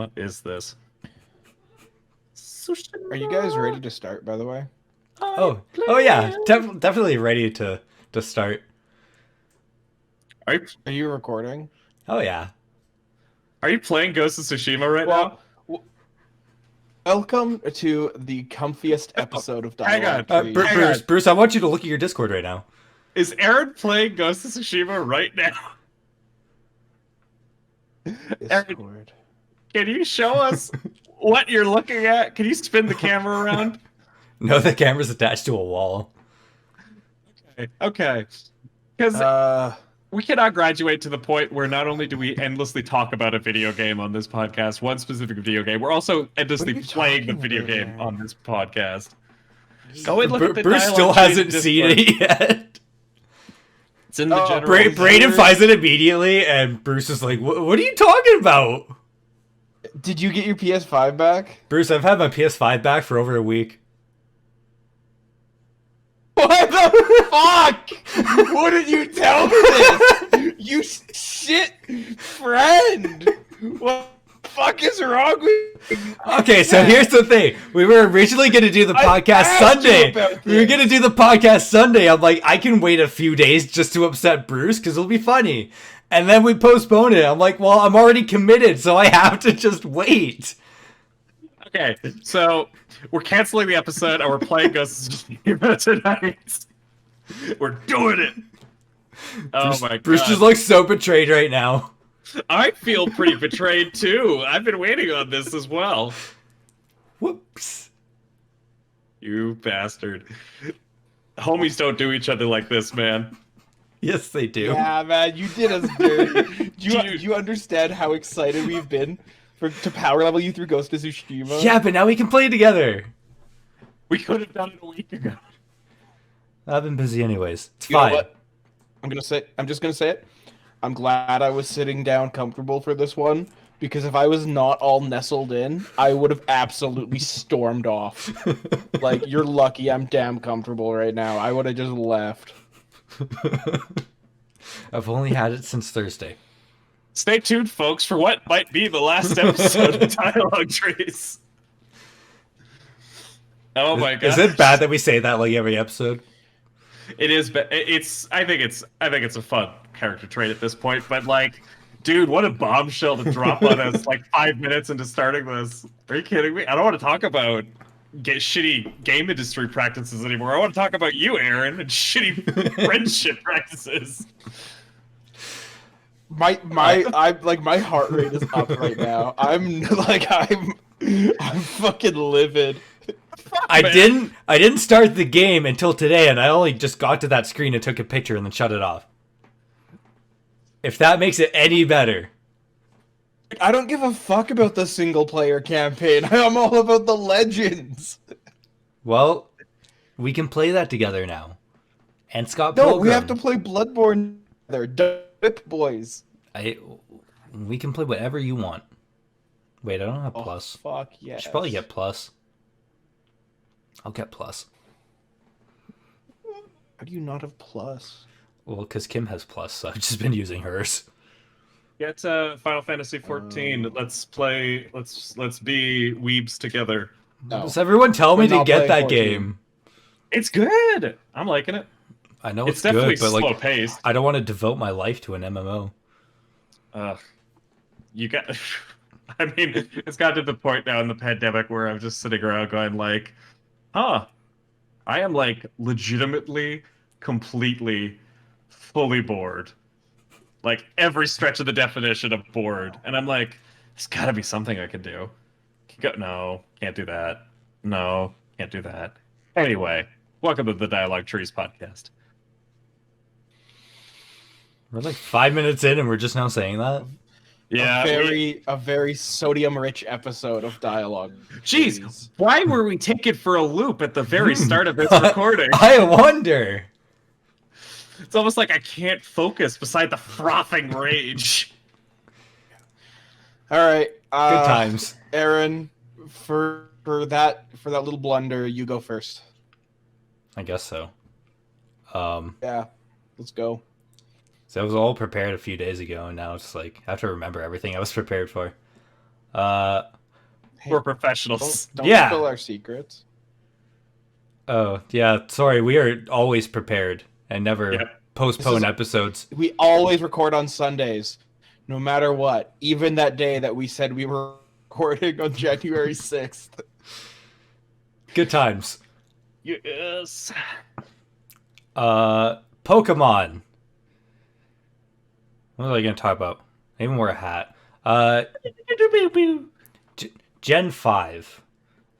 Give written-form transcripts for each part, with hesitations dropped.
What is this? Are you guys ready to start, by the way? Oh yeah, definitely ready to start. Are Are you recording? Oh yeah. you playing Ghost of Tsushima right now? Welcome to the comfiest episode of Hang on. Dialog Trees. Hang on. Bruce, I want you to look at your Discord right now. Is Aaron playing Ghost of Tsushima right now? Discord. Can you show us what you're looking at? Can you spin the camera around? No, the camera's attached to a wall. Okay. Because we cannot graduate to the point where not only do we endlessly talk about a video game on this podcast, one specific video game, we're also endlessly playing the video game on this podcast. Go and look at the Bruce Dialog still Trees hasn't seen Discord. it yet. It's in the general. Brayden finds it immediately, and Bruce is like, "What are you talking about?" Did you get your PS5 back? Bruce, I've had my PS5 back for over a week. What the fuck? What did you tell me this? You shit friend. What the fuck is wrong with you? Okay, so here's the thing. We were originally going to do the podcast asked you Sunday. about We were this. going to do the podcast Sunday. I'm like, I can wait a few days just to upset Bruce because it'll be funny. And then we postponed it. I'm like, well, I'm already committed, so I have to just wait. Okay, so we're canceling the episode and we're playing Ghost of Tsushima tonight. We're doing it. Oh my god. Bruce just looks so betrayed right now. I feel pretty betrayed too. I've been waiting on this as well. Whoops. You bastard. Homies don't do each other like this, man. Yes, they do. Yeah, man, you did us dirty. Do Dude. you understand how excited we've been to power level you through Ghost of Tsushima? Yeah, but now we can play together. We could have done it a week ago. I've been busy anyways. It's You know fine. what? I'm just gonna say it. I'm glad I was sitting down comfortable for this one, because if I was not all nestled in, I would have absolutely stormed off. Like, you're lucky I'm damn comfortable right now. I would have just left. I've only had it since Thursday. Stay tuned, folks, for what might be the last episode of Dialog Trees. Oh my god! Is it bad that we say that like every episode? It is. I think it's a fun character trait at this point. But like, dude, what a bombshell to drop on us like 5 minutes into starting this. Are you kidding me? I don't want to talk about shitty game industry practices anymore. I want to talk about you, Aaron, and shitty friendship practices. My heart rate is up right now. I'm fucking livid. I didn't start the game until today, and I only just got to that screen and took a picture and then shut it off. If that makes it any better. I don't give a fuck about the single player campaign. I'm all about the legends. Well, we can play that together now. And Scott No, Pilgrim. we have to play Bloodborne together. Whip boys. We can play whatever you want. Wait, I don't have Oh, plus. fuck I yes. should probably get plus. I'll get plus. How do you not have plus? Well, because Kim has plus, so I've just been using hers. Get Final Fantasy 14. Let's play. Let's be weebs together. No. Does everyone tell me We're to not get playing that 14. game? It's good. I'm liking it. I know It's it's, definitely good, but slow like, paced. I don't want to devote my life to an MMO. You got. I mean, it's got to the point now in the pandemic where I'm just sitting around going like, huh, I am like legitimately, completely, fully bored. Like every stretch of the definition of bored. And I'm like, there's gotta be something I can do. No, can't do that. No, can't do that. Anyway, welcome to the Dialog Trees podcast. We're like 5 minutes in and we're just now saying that? Yeah. A very sodium-rich episode of dialogue. Jeez, why were we taken for a loop at the very start of this recording? I wonder. It's almost like I can't focus beside the frothing rage. All right. Good times. Aaron, for that little blunder, you go first. I guess so. Yeah, let's go. So I was all prepared a few days ago, and now it's like I have to remember everything I was prepared for. Uh, Hey, We're professionals. don't Yeah. spill our secrets. oh, yeah, sorry, we are always prepared and never Yep. postpone This is- episodes. We always record on Sundays, no matter what. Even that day that we said we were recording on January 6th. Good times. Yes. Pokemon. What was I going to talk about? I even wore a hat. Gen 5.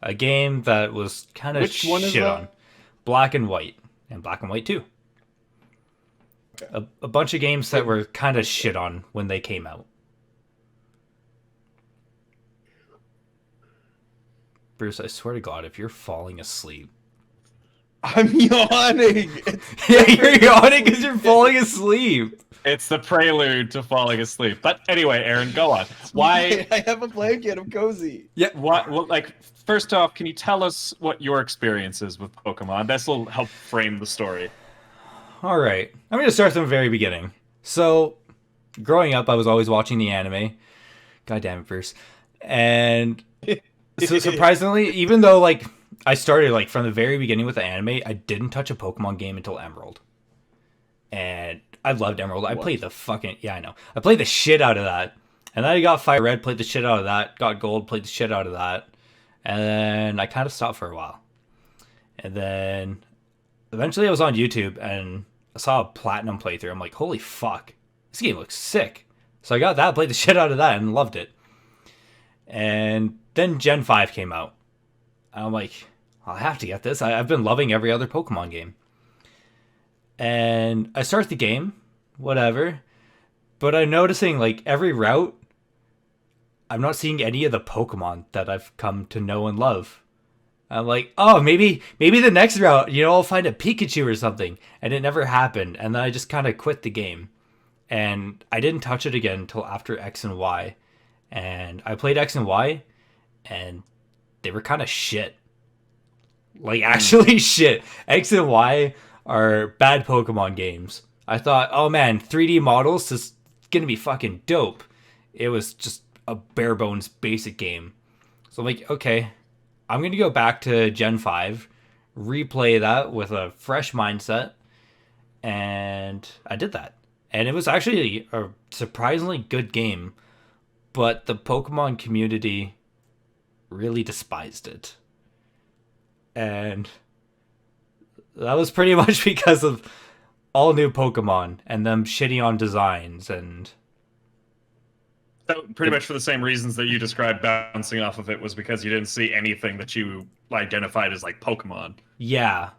A game that was kind of Which one is shit that? on. Black and White. And Black and White 2. Okay. A bunch of games that were kind of shit on when they came out. Bruce, I swear to God, if you're falling asleep. I'm yawning. Yeah, you're yawning because you're falling asleep. It's the prelude to falling asleep. But anyway, Aaron, go on. Why? I have a blanket. I'm cozy. What? Well, like, first off, can you tell us what your experience is with Pokemon? This will help frame the story. All right. I'm going to start from the very beginning. So, growing up, I was always watching the anime. God damn it, Bruce. And so surprisingly, even though like I started like from the very beginning with the anime, I didn't touch a Pokemon game until Emerald. And I loved Emerald. I played the fucking I know. I played the shit out of that. And then I got Fire Red, played the shit out of that. Got Gold, played the shit out of that. And then I kind of stopped for a while. And then eventually I was on YouTube and I saw a Platinum playthrough. I'm like, holy fuck. This game looks sick. So I got that, played the shit out of that, and loved it. And then Gen 5 came out. I'm like, I have to get this. I've been loving every other Pokemon game. And I start the game, whatever. But I'm noticing, like, every route, I'm not seeing any of the Pokemon that I've come to know and love. I'm like, oh, maybe the next route, I'll find a Pikachu or something. And it never happened. And then I just kind of quit the game. And I didn't touch it again until after X and Y. And I played X and Y, and they were kind of shit. Like, actually shit. X and Y are bad Pokemon games. I thought, oh man, 3D models is gonna be fucking dope. It was just a bare bones basic game. So I'm like, okay, I'm gonna go back to Gen 5, replay that with a fresh mindset, and I did that. And it was actually a surprisingly good game, but the Pokemon community really despised it. And that was pretty much because of all new Pokemon and them shitting on designs and... So pretty much for the same reasons that you described bouncing off of it was because you didn't see anything that you identified as like Pokemon. Yeah.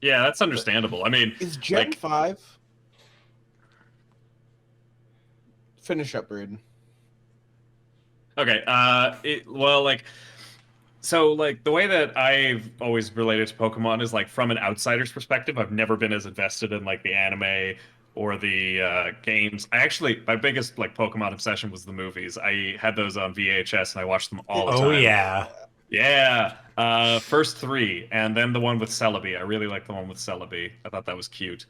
Yeah, that's understandable. I mean, Is Gen like, 5? Finish up, Brayden. okay, so like the way that I've always related to Pokemon is like from an outsider's perspective. I've never been as invested in like the anime or the games. My biggest like Pokemon obsession was the movies. I had those on VHS and I watched them all the time. Oh, yeah. Yeah. First three, and then the one with Celebi. I really like the one with Celebi. I thought that was cute.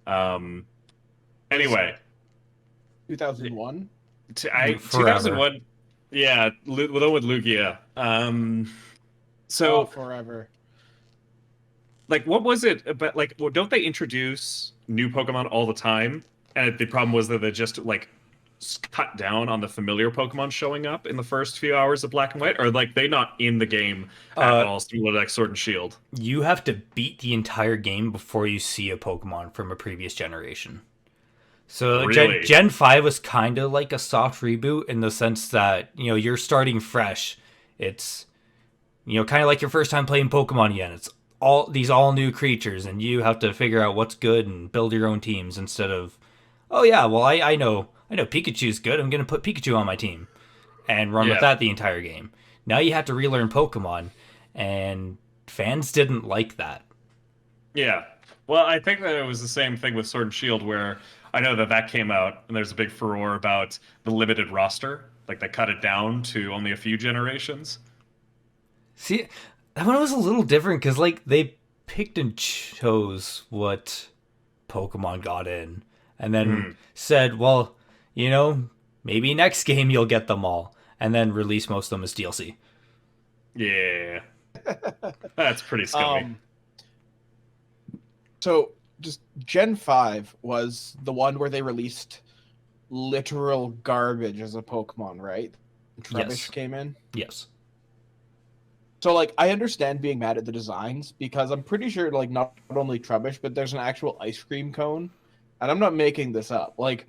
Anyway, 2001? 2001. Yeah, the one with Lugia. So, Forever. like, what was it? But like, well, don't they introduce new Pokemon all the time? And the problem was that they just like cut down on the familiar Pokemon showing up in the first few hours of Black and White, or like they not in the game at all, similar to like Sword and Shield. You have to beat the entire game before you see a Pokemon from a previous generation. So Really? Gen 5 was kind of like a soft reboot in the sense that, you're starting fresh. It's, kind of like your first time playing Pokemon again. It's all new creatures, and you have to figure out what's good and build your own teams instead of, oh yeah, well I know Pikachu's good. I'm going to put Pikachu on my team and run with that the entire game. Now you have to relearn Pokemon, and fans didn't like that. Yeah. Well, I think that it was the same thing with Sword and Shield, where I know that came out, and there's a big furore about the limited roster. Like, they cut it down to only a few generations. See, that one was a little different, because, like, they picked and chose what Pokemon got in. And then said, well, Maybe next game you'll get them all, and then release most of them as DLC. Yeah. That's pretty scummy. So just Gen 5 was the one where they released literal garbage as a Pokemon, right? Trubbish Yes. came in. Yes. So like I understand being mad at the designs because I'm pretty sure like not only Trubbish, but there's an actual ice cream cone. And I'm not making this up. Like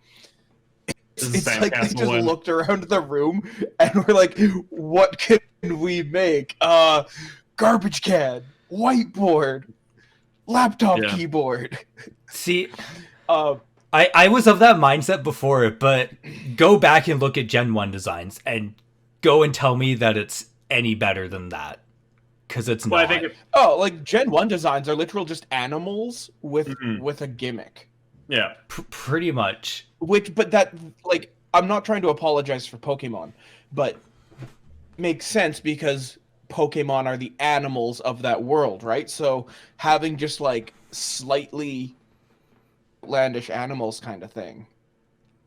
This is it's like they Sandcastle just one. looked around the room and were like, what can we make? Garbage can, whiteboard, laptop Yeah. keyboard. See, Uh I was of that mindset before, but go back and look at Gen 1 designs and go and tell me that it's any better than that. Because it's Well, not. I think Oh, like Gen 1 designs are literal just animals with Mhm. with a gimmick. yeah. Pretty much. But that, like, I'm not trying to apologize for Pokemon, but makes sense because Pokemon are the animals of that world, right? So having just like slightly outlandish animals kind of thing.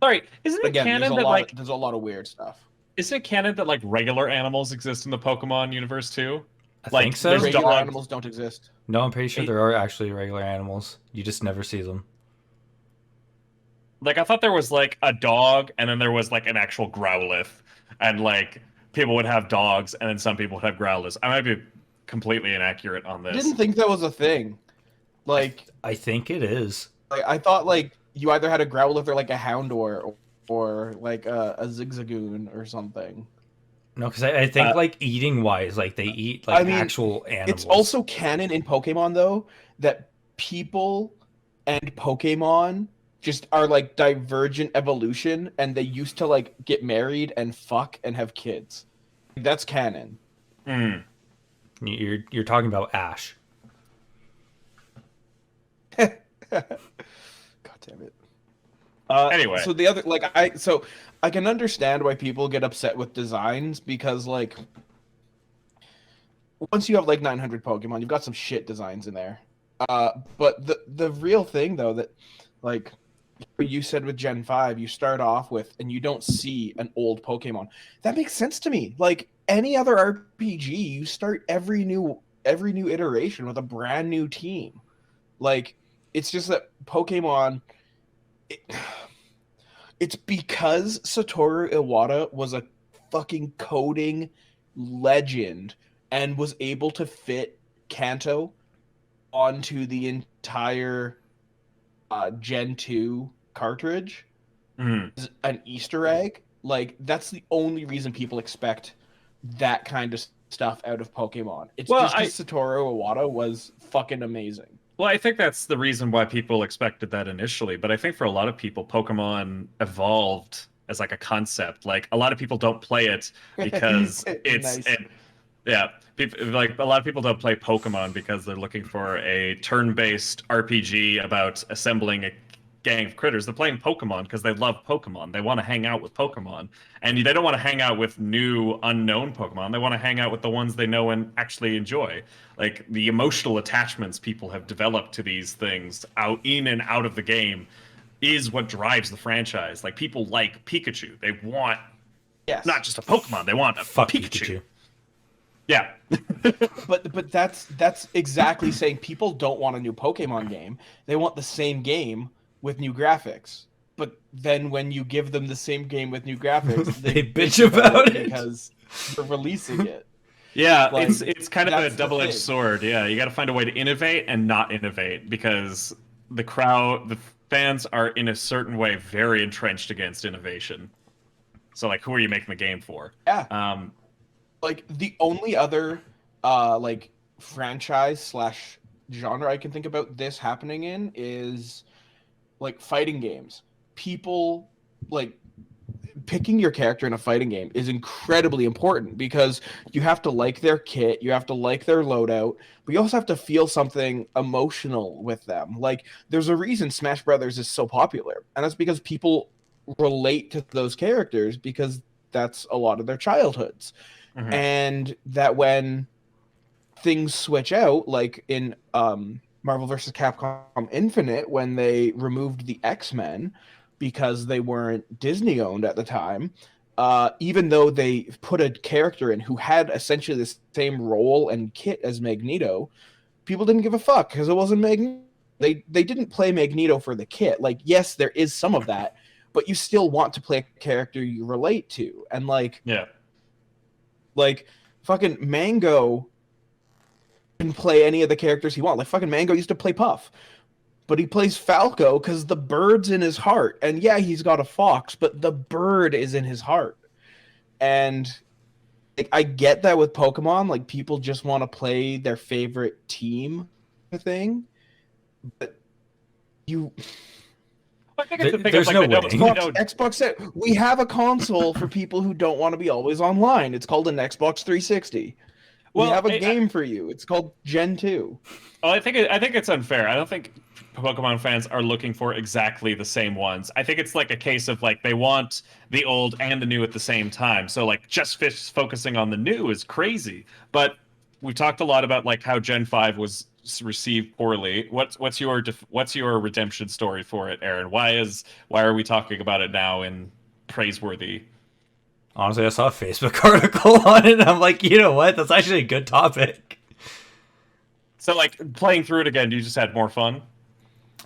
Sorry, isn't it Again, canon that like there's a lot of weird stuff. isn't it canon that like regular animals exist in the Pokemon universe too? I Like, think so. there's Regular dogs. animals don't exist. No, I'm pretty sure there are actually regular animals. You just never see them. Like I thought there was like a dog and then there was like an actual Growlithe, and like people would have dogs and then some people would have Growlithes. I might be completely inaccurate on I this. didn't think that was a thing. Like I think it is. I thought like you either had a Growlithe or like a Houndour or like a Zigzagoon or something. No, because I think like eating wise, like they eat like I mean, actual animals. It's also canon in Pokemon though that people and Pokemon just are like divergent evolution, and they used to like get married and fuck and have kids. That's canon. Mm. You're talking about Ash. God damn it. Anyway. So the other I can understand why people get upset with designs because like once you have like 900 Pokemon, you've got some shit designs in there. But the real thing though that like you said with Gen 5, you start off with and you don't see an old Pokemon. That makes sense to me. Like any other RPG, you start every new iteration with a brand new team. Like it's just that Pokemon it's because Satoru Iwata was a fucking coding legend and was able to fit Kanto onto the entire Gen 2 cartridge Mm. as an Easter egg. Like, that's the only reason people expect that kind of stuff out of Pokemon. It's Well, just because Satoru Iwata was fucking amazing. Well, I think that's the reason why people expected that initially, but I think for a lot of people, Pokemon evolved as like a concept. Like a lot of people don't play it because it's Nice. yeah, people like a lot of people don't play Pokemon because they're looking for a turn-based RPG about assembling a gang of critters. They're playing Pokemon because they love Pokemon. They want to hang out with Pokemon, and they don't want to hang out with new unknown Pokemon. They want to hang out with the ones they know and actually enjoy. Like the emotional attachments people have developed to these things out in and out of the game is what drives the franchise. Like people like Pikachu. They want Yes. not just a Pokemon, they want a Fuck Pikachu. Pikachu. Yeah. But that's exactly saying people don't want a new Pokemon game. They want the same game with new graphics. But then when you give them the same game with new graphics, They bitch about it. because you're releasing it. Yeah, Like, it's kind of a that's the double-edged thing. sword. Yeah, you got to find a way to innovate and not innovate because the fans are in a certain way very entrenched against innovation. So like, who are you making the game for? Yeah. Like the only other like franchise slash genre I can think about this happening in is like fighting games. People like picking your character in a fighting game is incredibly important because you have to like their kit, you have to like their loadout, but you also have to feel something emotional with them. Like there's a reason Smash Brothers is so popular, and that's because people relate to those characters because that's a lot of their childhoods. Mhm. And that when things switch out, like in Marvel vs. Capcom Infinite, when they removed the X-Men, because they weren't Disney owned at the time. Even though they put a character in who had essentially the same role and kit as Magneto, people didn't give a fuck because it wasn't Magneto. They didn't play Magneto for the kit. Like, yes, there is some of that, but you still want to play a character you relate to. And like fucking Mango can play any of the characters he wants. Like fucking Mango used to play Puff, but he plays Falco because the bird's in his heart. And yeah, he's got a fox, but the bird is in his heart. And like, I get that with Pokemon, like people just want to play their favorite team thing, but you. I think it's the thing There's of, no like, winning. Xbox said we have a console for people who don't want to be always online. It's called an Xbox 360. We have a game for you. It's called Gen 2. Well, I think it's unfair. I don't think Pokemon fans are looking for exactly the same ones. I think it's like a case of like they want the old and the new at the same time. So like just focusing on the new is crazy. But we talked a lot about like how Gen 5 was received poorly. What's your redemption story for it, Aaron? Why are we talking about it now in praiseworthy? Honestly, I saw a Facebook article on it, and I'm like, you know what? That's actually a good topic. So, like, playing through it again, you just had more fun?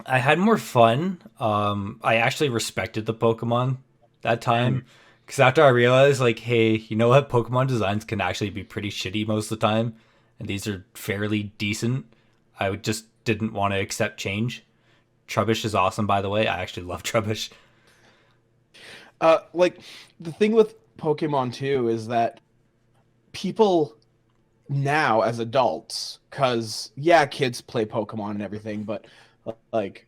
I had more fun. I actually respected the Pokemon that time. Because after I realized, like, hey, you know what? Pokemon designs can actually be pretty shitty most of the time. And these are fairly decent. I just didn't want to accept change. Trubbish is awesome, by the way. I actually love Trubbish. Like, the thing with Pokemon 2 is that people now as adults, because yeah, kids play Pokemon and everything, but like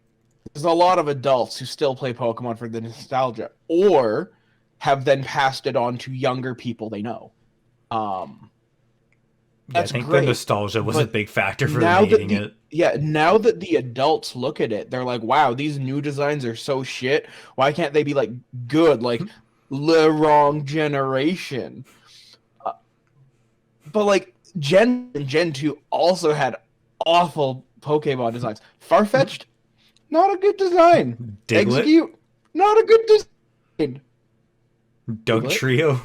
there's a lot of adults who still play Pokemon for the nostalgia or have then passed it on to younger people they know. That's I think great, the nostalgia was a big factor for now making it. Yeah, now that the adults look at it, they're like, wow, these new designs are so shit. Why can't they be like good? Like the wrong generation. But like Gen 2 also had awful Pokemon designs. Farfetch'd, not a good design. Diglett? Execute, not a good design. Doug Trio.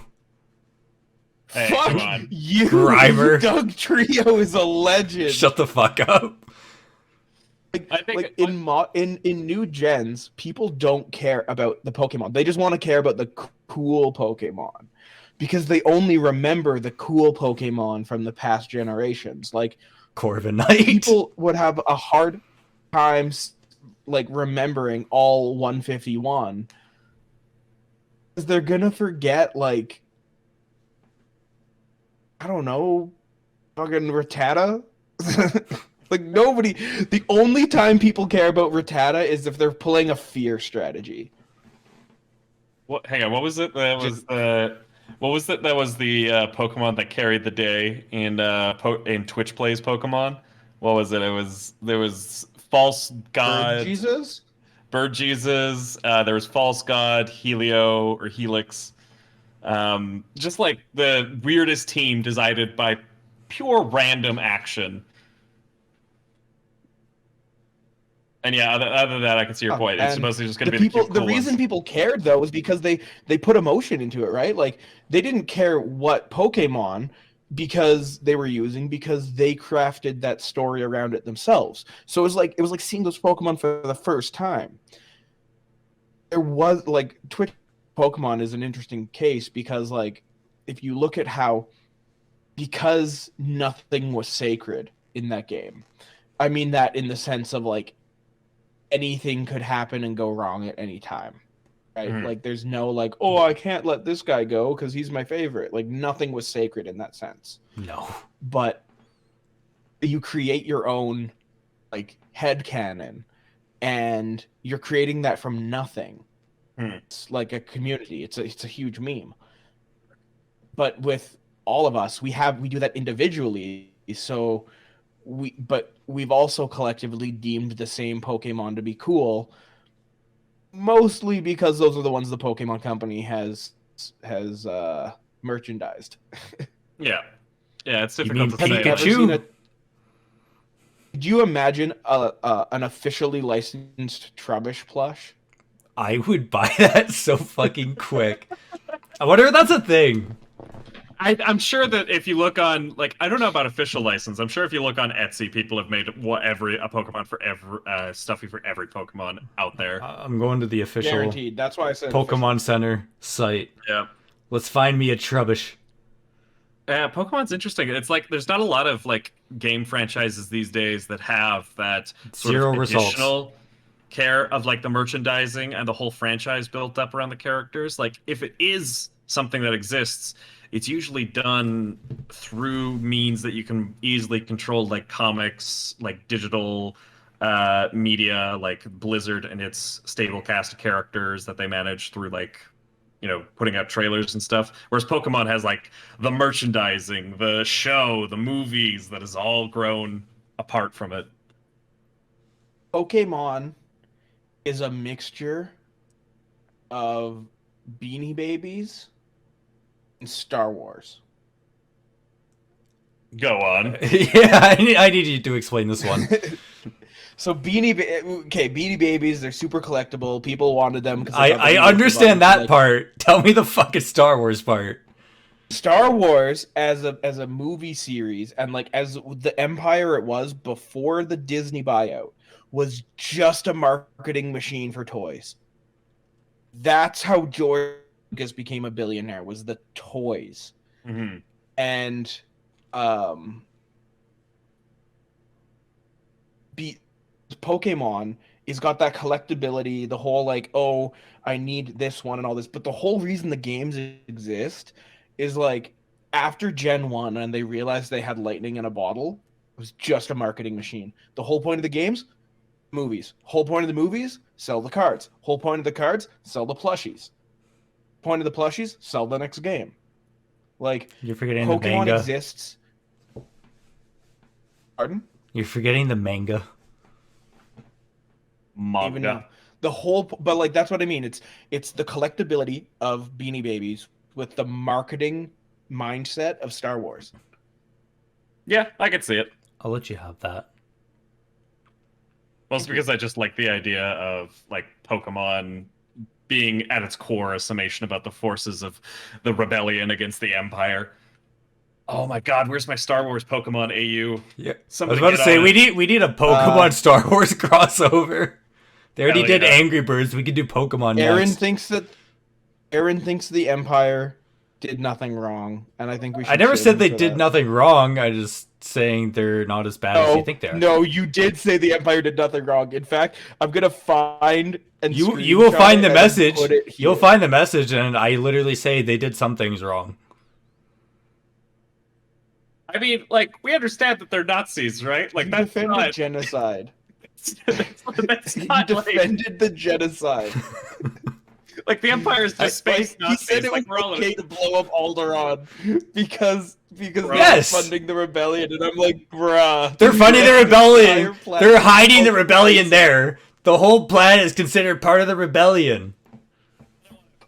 Hey, Fuck come on. you, Grimer. Doug Trio is a legend. Shut the fuck up. I think Like in new gens, people don't care about the Pokemon. They just want to care about the cool Pokemon because they only remember the cool Pokemon from the past generations. Like Corviknight. people would have a hard time like remembering all 151 because they're gonna forget like I don't know, fucking Rattata. Like nobody. The only time people care about Rattata is if they're playing a fear strategy. What? Hang on. What was it? That was the. What was it? That was the Pokemon that carried the day in Twitch plays Pokemon. What was it? There was False God, Bird Jesus. There was False God, Helio or Helix. Just like the weirdest team decided by pure random action. And yeah, other than that, I can see your point. It's mostly just going to be the cool reason ones. people cared though was because they put emotion into it, right? Like they didn't care what Pokemon because they were using because they crafted that story around it themselves. So it was like seeing those Pokemon for the first time. There was like Twitch Pokemon is an interesting case because like if you look at how because nothing was sacred in that game. I mean that in the sense of like anything could happen and go wrong at any time, right? Mm-hmm. Like there's no like, oh, I can't let this guy go because he's my favorite. Like nothing was sacred in that sense. No. But you create your own like headcanon and you're creating that from nothing. It's like a community. It's a huge meme. But with all of us, we do that individually. So we've also collectively deemed the same Pokemon to be cool, mostly because those are the ones the Pokemon Company has merchandised. Yeah, it's difficult to say. Pikachu? Could you imagine an officially licensed Trubbish plush? I would buy that so fucking quick. I wonder if that's a thing. I'm sure that if you look on, like, I don't know about official license. I'm sure if you look on Etsy, people have made a Pokemon for every stuffy for every Pokemon out there. I'm going to the official Guaranteed. That's why I said Pokemon Center site. Yeah. Let's find me a Trubbish. Yeah, Pokemon's interesting. It's like there's not a lot of like game franchises these days that have that sort Zero of results. additional care of like the merchandising and the whole franchise built up around the characters. Like if it is something that exists, it's usually done through means that you can easily control, like comics, like digital media, like Blizzard and its stable cast of characters that they manage through like, you know, putting out trailers and stuff. Whereas Pokemon has like the merchandising, the show, the movies that has all grown apart from it. Pokemon is a mixture of Beanie Babies and Star Wars. Go on. Yeah, I need you to explain this one. So Beanie Babies, they're super collectible. People wanted them because I understand that part. Tell me the fucking Star Wars part. Star Wars as a movie series and like as the empire it was before the Disney buyout was just a marketing machine for toys. That's how George Lucas became a billionaire, was the toys. Mm-hmm. And Pokemon is got that collectability, the whole like, oh, I need this one and all this. But the whole reason the games exist is like after Gen 1 and they realized they had lightning in a bottle, it was just a marketing machine. The whole point of the games, movies. Whole point of the movies, sell the cards. Whole point of the cards, sell the plushies. Point of the plushies, sell the next game. Like, you're forgetting Pokemon the manga. exists. Pardon? You're forgetting the manga. Even now. The whole, but like that's what I mean. It's the collectability of Beanie Babies with the marketing mindset of Star Wars. Yeah, I could see it. I'll let you have that. Well, it's because I just like the idea of like Pokemon being at its core a summation about the forces of the rebellion against the Empire. Oh my God, where's my Star Wars Pokemon AU? Yeah, Somebody I was about to get say on it. we need a Pokemon Star Wars crossover. They already Hell did yeah. Angry Birds. We could do Pokemon Aaron next. thinks the Empire did nothing wrong, and I think we should. I never shit said him they for did that. nothing wrong. I just saying they're not as bad as you think they are. No, you did say the Empire did nothing wrong. In fact, I'm gonna find and You will screenshot find it the and message. put it You'll here. find the message, and I literally say they did some things wrong. I mean, like, we understand that they're Nazis, right? Like, You that's defended not... genocide. that's You not like... defended the genocide. Like, the Empire is just space He Nazis. said it was like, we're all okay to blow up Alderaan because they Yes! were funding the rebellion, and I'm like, bruh. They're funding the Entire rebellion. planet They're hiding the is rebellion racist. there. The whole planet is considered part of the rebellion.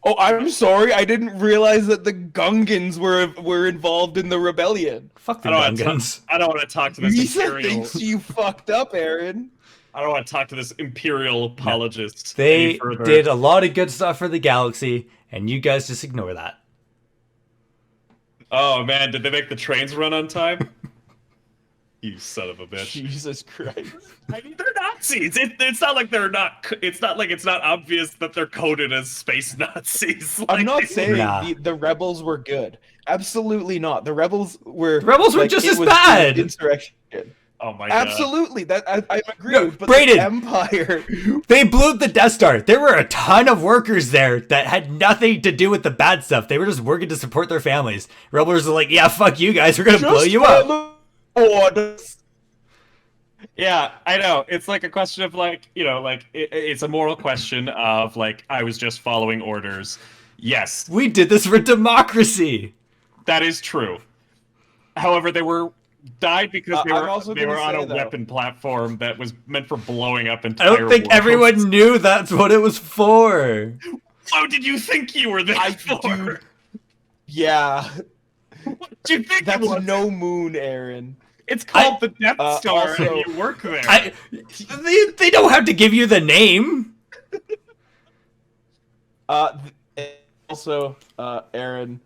Oh, I'm sorry. I didn't realize that the Gungans were involved in the rebellion. Fuck the I don't want to Gungans. I don't want to talk to this Lisa imperial... thinks you fucked up, Aaron. I don't want to talk to this imperial apologist They any further. did a lot of good stuff for the galaxy, and you guys just ignore that. Oh man, did they make the trains run on time? You son of a bitch! Jesus Christ. I mean, they're Nazis. It's not like they're not. It's not like it's not obvious that they're coded as space Nazis. I'm Like, not saying Nah. the rebels were good. Absolutely not. The rebels were. The rebels were like, just it as was bad. Insurrection. Oh my god! Absolutely. That I agree. No, but Brayden. the Empire. They blew up the Death Star. There were a ton of workers there that had nothing to do with the bad stuff. They were just working to support their families. Rebels are like, yeah, fuck you guys. We're gonna blow you up. Orders. Yeah, I know. It's like a question of like, you know, like it's a moral question of like I was just following orders. Yes, We did this for democracy. that is true. However, they died because I'm also they were gonna on say, a though- weapon platform that was meant for blowing up I entire don't think worlds. everyone knew that's what it was for. How did you think you were there for? Dude, yeah. What did you think That's it was? no moon, Aaron. It's called the Death Star, also- and you work there. They don't have to give you the name. Also, Aaron,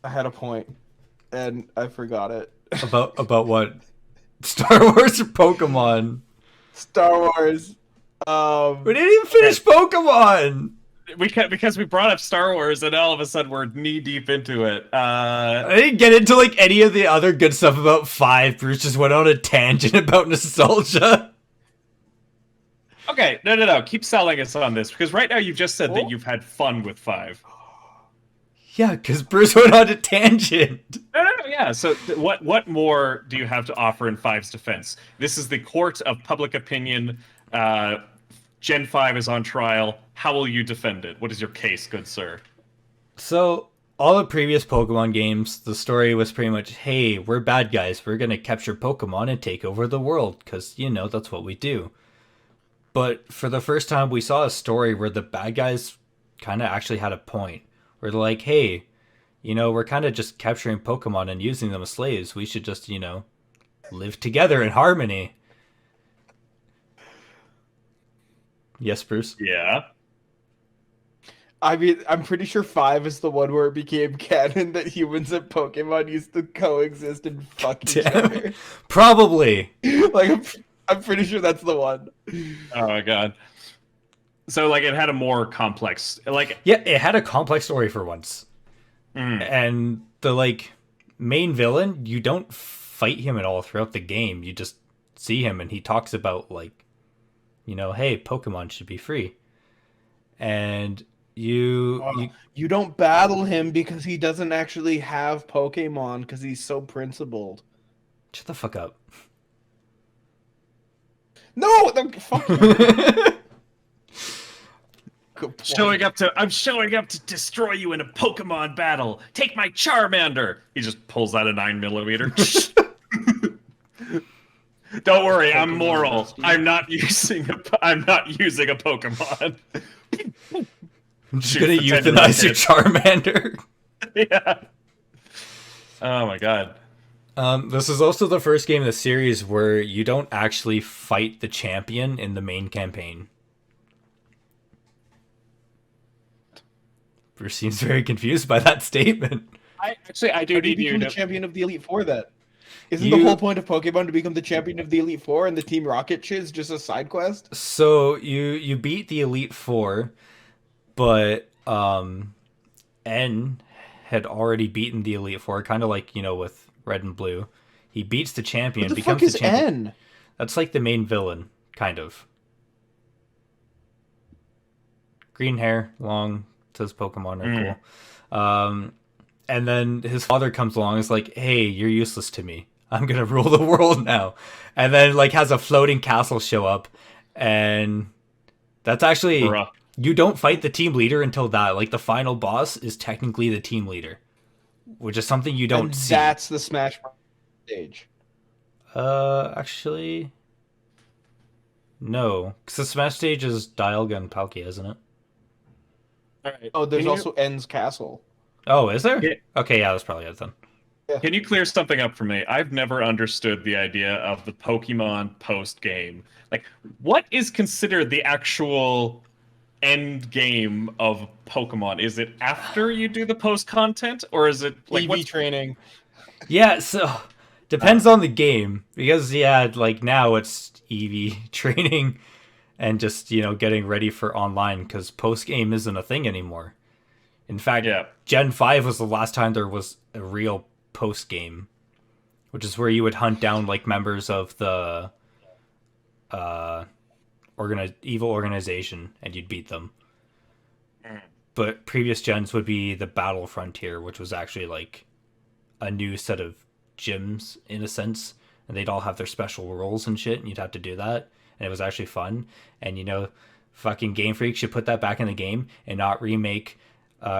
I had a point, and I forgot it. About what? Star Wars or Pokemon? Star Wars. We didn't even finish Pokemon. Because we brought up Star Wars, and all of a sudden we're knee deep into it. I didn't get into like any of the other good stuff about 5. Bruce just went on a tangent about nostalgia. Okay, no. Keep selling us on this, because right now you've just said that you've had fun with 5. Yeah, because Bruce went on a tangent. No, yeah. So what more do you have to offer in 5's defense? This is the court of public opinion. Gen 5 is on trial. How will you defend it? What is your case, good sir? So, all the previous Pokemon games, the story was pretty much, hey, we're bad guys. We're going to capture Pokemon and take over the world, because, that's what we do. But for the first time, we saw a story where the bad guys kind of actually had a point. Where they're like, hey, we're kind of just capturing Pokemon and using them as slaves. We should just, live together in harmony. Yes, Bruce? Yeah. I mean, I'm pretty sure 5 is the one where it became canon that humans and Pokemon used to coexist and fuck each other. Probably. Like, I'm pretty sure that's the one. Oh my god. So, like, it had a more complex, like... Yeah, it had a complex story for once. And the, main villain, you don't fight him at all throughout the game. You just see him, and he talks about, hey, Pokemon should be free. And you don't battle him because he doesn't actually have Pokemon because he's so principled. Shut the fuck up. No, fuck you. I'm showing up to destroy you in a Pokemon battle. Take my Charmander. He just pulls out a 9mm. Don't worry, I'm moral. I'm not using a Pokemon. I'm just gonna euthanize your Charmander. Yeah. Oh my god. This is also the first game in the series where you don't actually fight the champion in the main campaign. Bruce seems very confused by that statement. I do need you to the champion of the Elite Four. That isn't the whole point of Pokemon to become the champion of the Elite Four, and the Team Rocket shit is just a side quest. So you beat the Elite Four, but N had already beaten the Elite Four, kind of like with Red and Blue. He beats the champion. What the becomes fuck is the champion. N? That's like the main villain, kind of. Green hair, long. Says Pokemon are cool. And then his father comes along and is like, hey, you're useless to me. I'm going to rule the world now. And then has a floating castle show up. And that's actually... Bruh. You don't fight the team leader until that. The final boss is technically the team leader. Which is something you don't see. That's the Smash stage. Actually... No. Because the Smash stage is Dialga and Palkia, isn't it? All right. Oh, there's also N's Castle. Oh, is there? Yeah. Okay, yeah, that's probably it then. Yeah. Can you clear something up for me? I've never understood the idea of the Pokemon post-game. What is considered the actual end game of Pokemon? Is it after you do the post-content, or is it EV training? Yeah, so depends on the game. Because, now it's EV training and just, getting ready for online, because post-game isn't a thing anymore. In fact, Gen 5 was the last time there was a real post-game, which is where you would hunt down, members of the evil organization, and you'd beat them. But previous gens would be the Battle Frontier, which was actually, a new set of gyms, in a sense, and they'd all have their special roles and shit, and you'd have to do that. And it was actually fun. And, fucking Game Freak should put that back in the game and not remake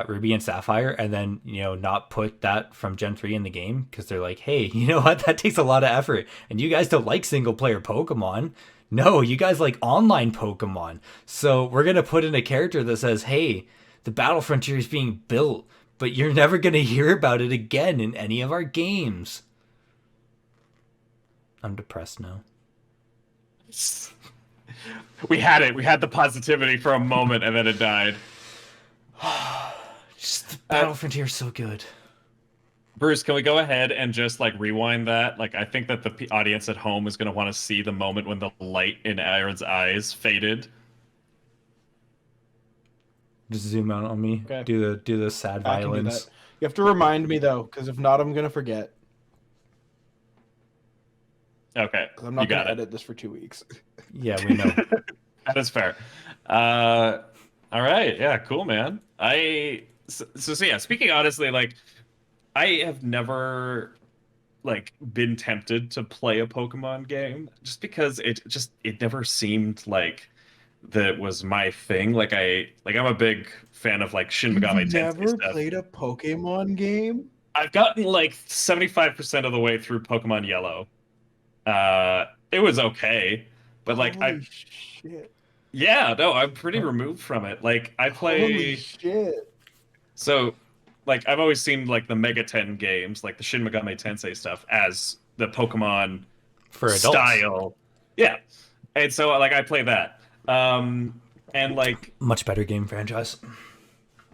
Ruby and Sapphire, and then, not put that from Gen 3 in the game, because they're like, hey, you know what? That takes a lot of effort. And you guys don't like single-player Pokemon. No, you guys like online Pokemon. So we're going to put in a character that says, hey, the Battle Frontier is being built, but you're never going to hear about it again in any of our games. I'm depressed now. We had it. We had the positivity for a moment, and then it died. Just the Battle Frontier is so good. Bruce, can we go ahead and just like rewind that? Like, I think that the audience at home is going to want to see the moment when the light in Aaron's eyes faded. Just zoom out on me. Okay. Do the sad I can do violins. that. You have to remind me though, because if not, I'm gonna forget. Okay, 'Cause I'm not you got gonna it. edit this for 2 weeks. Yeah, we know. That is fair. All right, yeah, cool, man. So yeah. Speaking honestly, like, I have never like been tempted to play a Pokemon game just because it never seemed like that was my thing. I'm a big fan of like Shin Megami You've Tensei never stuff. played a Pokemon game? I've gotten like 75% of the way through Pokemon Yellow. It was okay, but like Holy shit! yeah, no, I'm pretty removed from it. Like I Holy play shit! so like I've always seen like the Mega 10 games, like the Shin Megami Tensei stuff as the Pokemon For adults. style. Yeah. And so like I play that. And like Much better game franchise.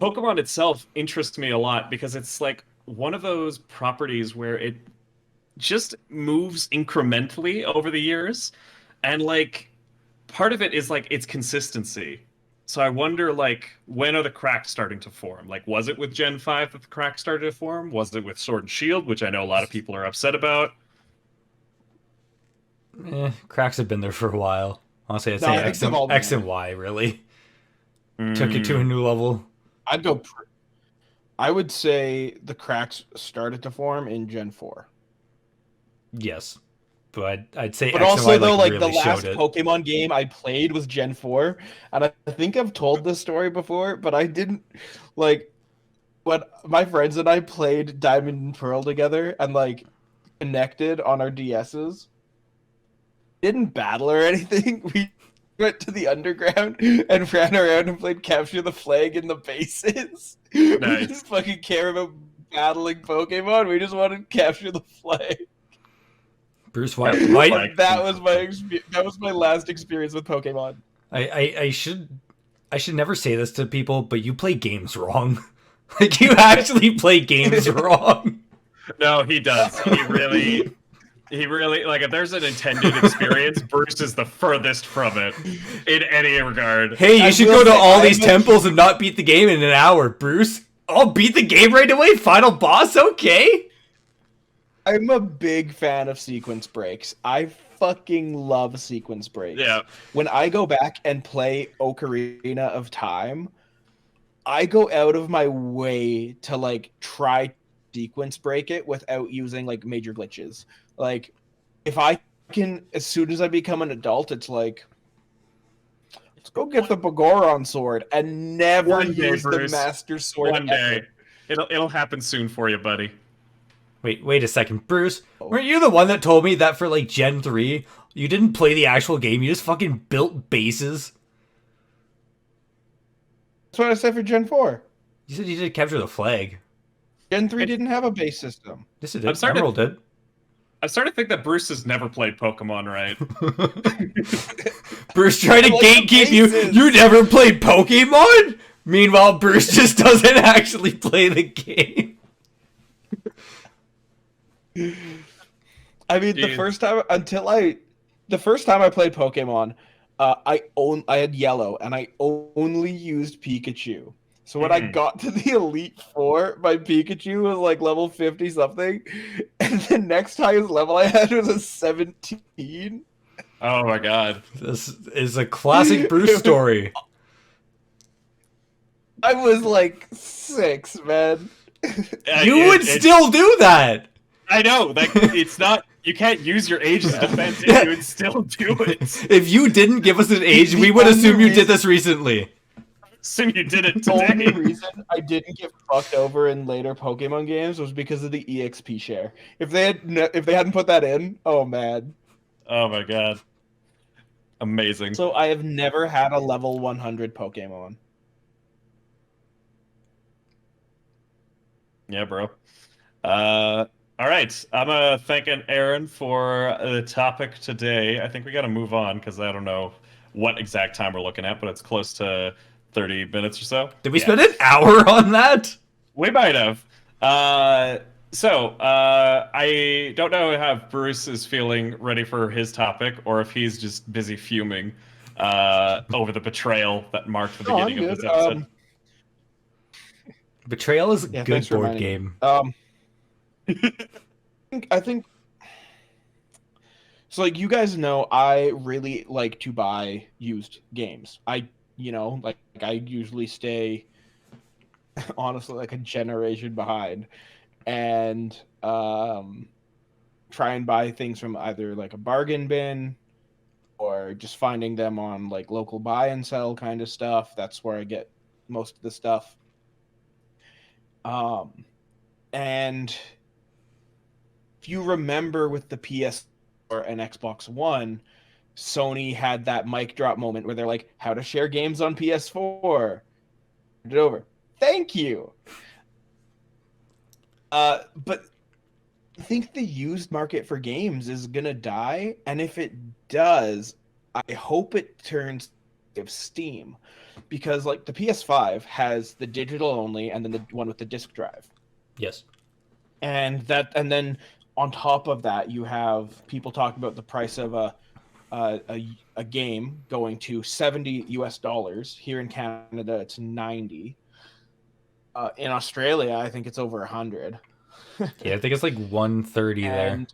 Pokemon itself interests me a lot because it's like one of those properties where it just moves incrementally over the years, and like part of it is like its consistency. So I wonder, like, when are the cracks starting to form? Like, was it with Gen 5 that the cracks started to form? Was it with Sword and Shield, which I know a lot of people are upset about? Cracks have been there for a while. Honestly, I'd No, say I think they've all been X and there. Y really took it to a Mm, new level. I'd go. I would say the cracks started to form in Gen 4. Yes, but I'd say But X also, and Y though, like really the last showed it. Pokemon game I played was Gen 4, and I think I've told this story before, but I didn't like when my friends and I played Diamond and Pearl together and like connected on our DSs. Didn't battle or anything. We went to the underground and ran around and played capture the flag in the bases. We Nice. didn't fucking care about battling Pokemon. We just wanted to capture the flag. Bruce, why? Yeah, Why? like- That was my last experience with Pokemon. I should never say this to people, but you play games wrong. Like you actually play games wrong. No, he does. He really like if there's an intended experience, Bruce is the furthest from it in any regard. Hey, you I should will go to say, all I'm these a- temples and not beat the game in an hour, Bruce. I'll beat the game right away. Final boss, okay? I'm a big fan of sequence breaks. I fucking love sequence breaks. Yeah. When I go back and play Ocarina of Time, I go out of my way to like try sequence break it without using like major glitches. Like if I can, as soon as I become an adult, it's like let's go get the Bogoron sword and never One day, use the Bruce. Master Sword. One day. It'll happen soon for you, buddy. Wait a second, Bruce. Weren't you the one that told me that for like Gen 3, you didn't play the actual game, you just fucking built bases? That's what I said for Gen 4. You said you did capture the flag. Gen 3 didn't have a base system. Yes, it I'm did. starting to- Emerald did. I'm starting to think that Bruce has never played Pokemon right. Bruce tried to Like the gatekeep you. bases. You never played Pokemon? Meanwhile, Bruce just doesn't actually play the game. I mean, Jeez. the first time I played Pokemon, I had Yellow, and I only used Pikachu. So when I got to the Elite Four, my Pikachu was like level 50 something, and the next highest level I had was a 17. Oh my god. This is a classic Bruce story. I was like 6, man. You would still do that. I know. Like it's not. You can't use your age as a defense. If you would still do it. If you didn't give us an age, we would assume you did this recently. Assume you did it The only today. reason I didn't get fucked over in later Pokemon games was because of the EXP share. If they hadn't put that in, oh man. Oh my god. Amazing. So I have never had a level 100 Pokemon. Yeah, bro. All right. I'm thanking Aaron for the topic today. I think we got to move on because I don't know what exact time we're looking at, but it's close to 30 minutes or so. Did we Yeah. spend an hour on that? We might have. I don't know how Bruce is feeling ready for his topic, or if he's just busy fuming over the betrayal that marked the No, I'm beginning of good. this episode. Betrayal is a Yeah, good thanks for board reminding me. game. I think so. Like, you guys know, I really like to buy used games. I usually stay honestly like a generation behind, and try and buy things from either like a bargain bin or just finding them on like local buy and sell kind of stuff. That's where I get most of the stuff. And if you remember with the PS4 and Xbox One, Sony had that mic drop moment where they're like, how to share games on PS4. Hand it over. Thank you. But I think the used market for games is gonna die, and if it does, I hope it turns of Steam, because like the PS5 has the digital only and then the one with the disc drive. Yes. And then on top of that, you have people talking about the price of a game going to $70 US. Here in Canada, it's 90. In Australia, I think it's over 100. Yeah, I think it's like 130 there. And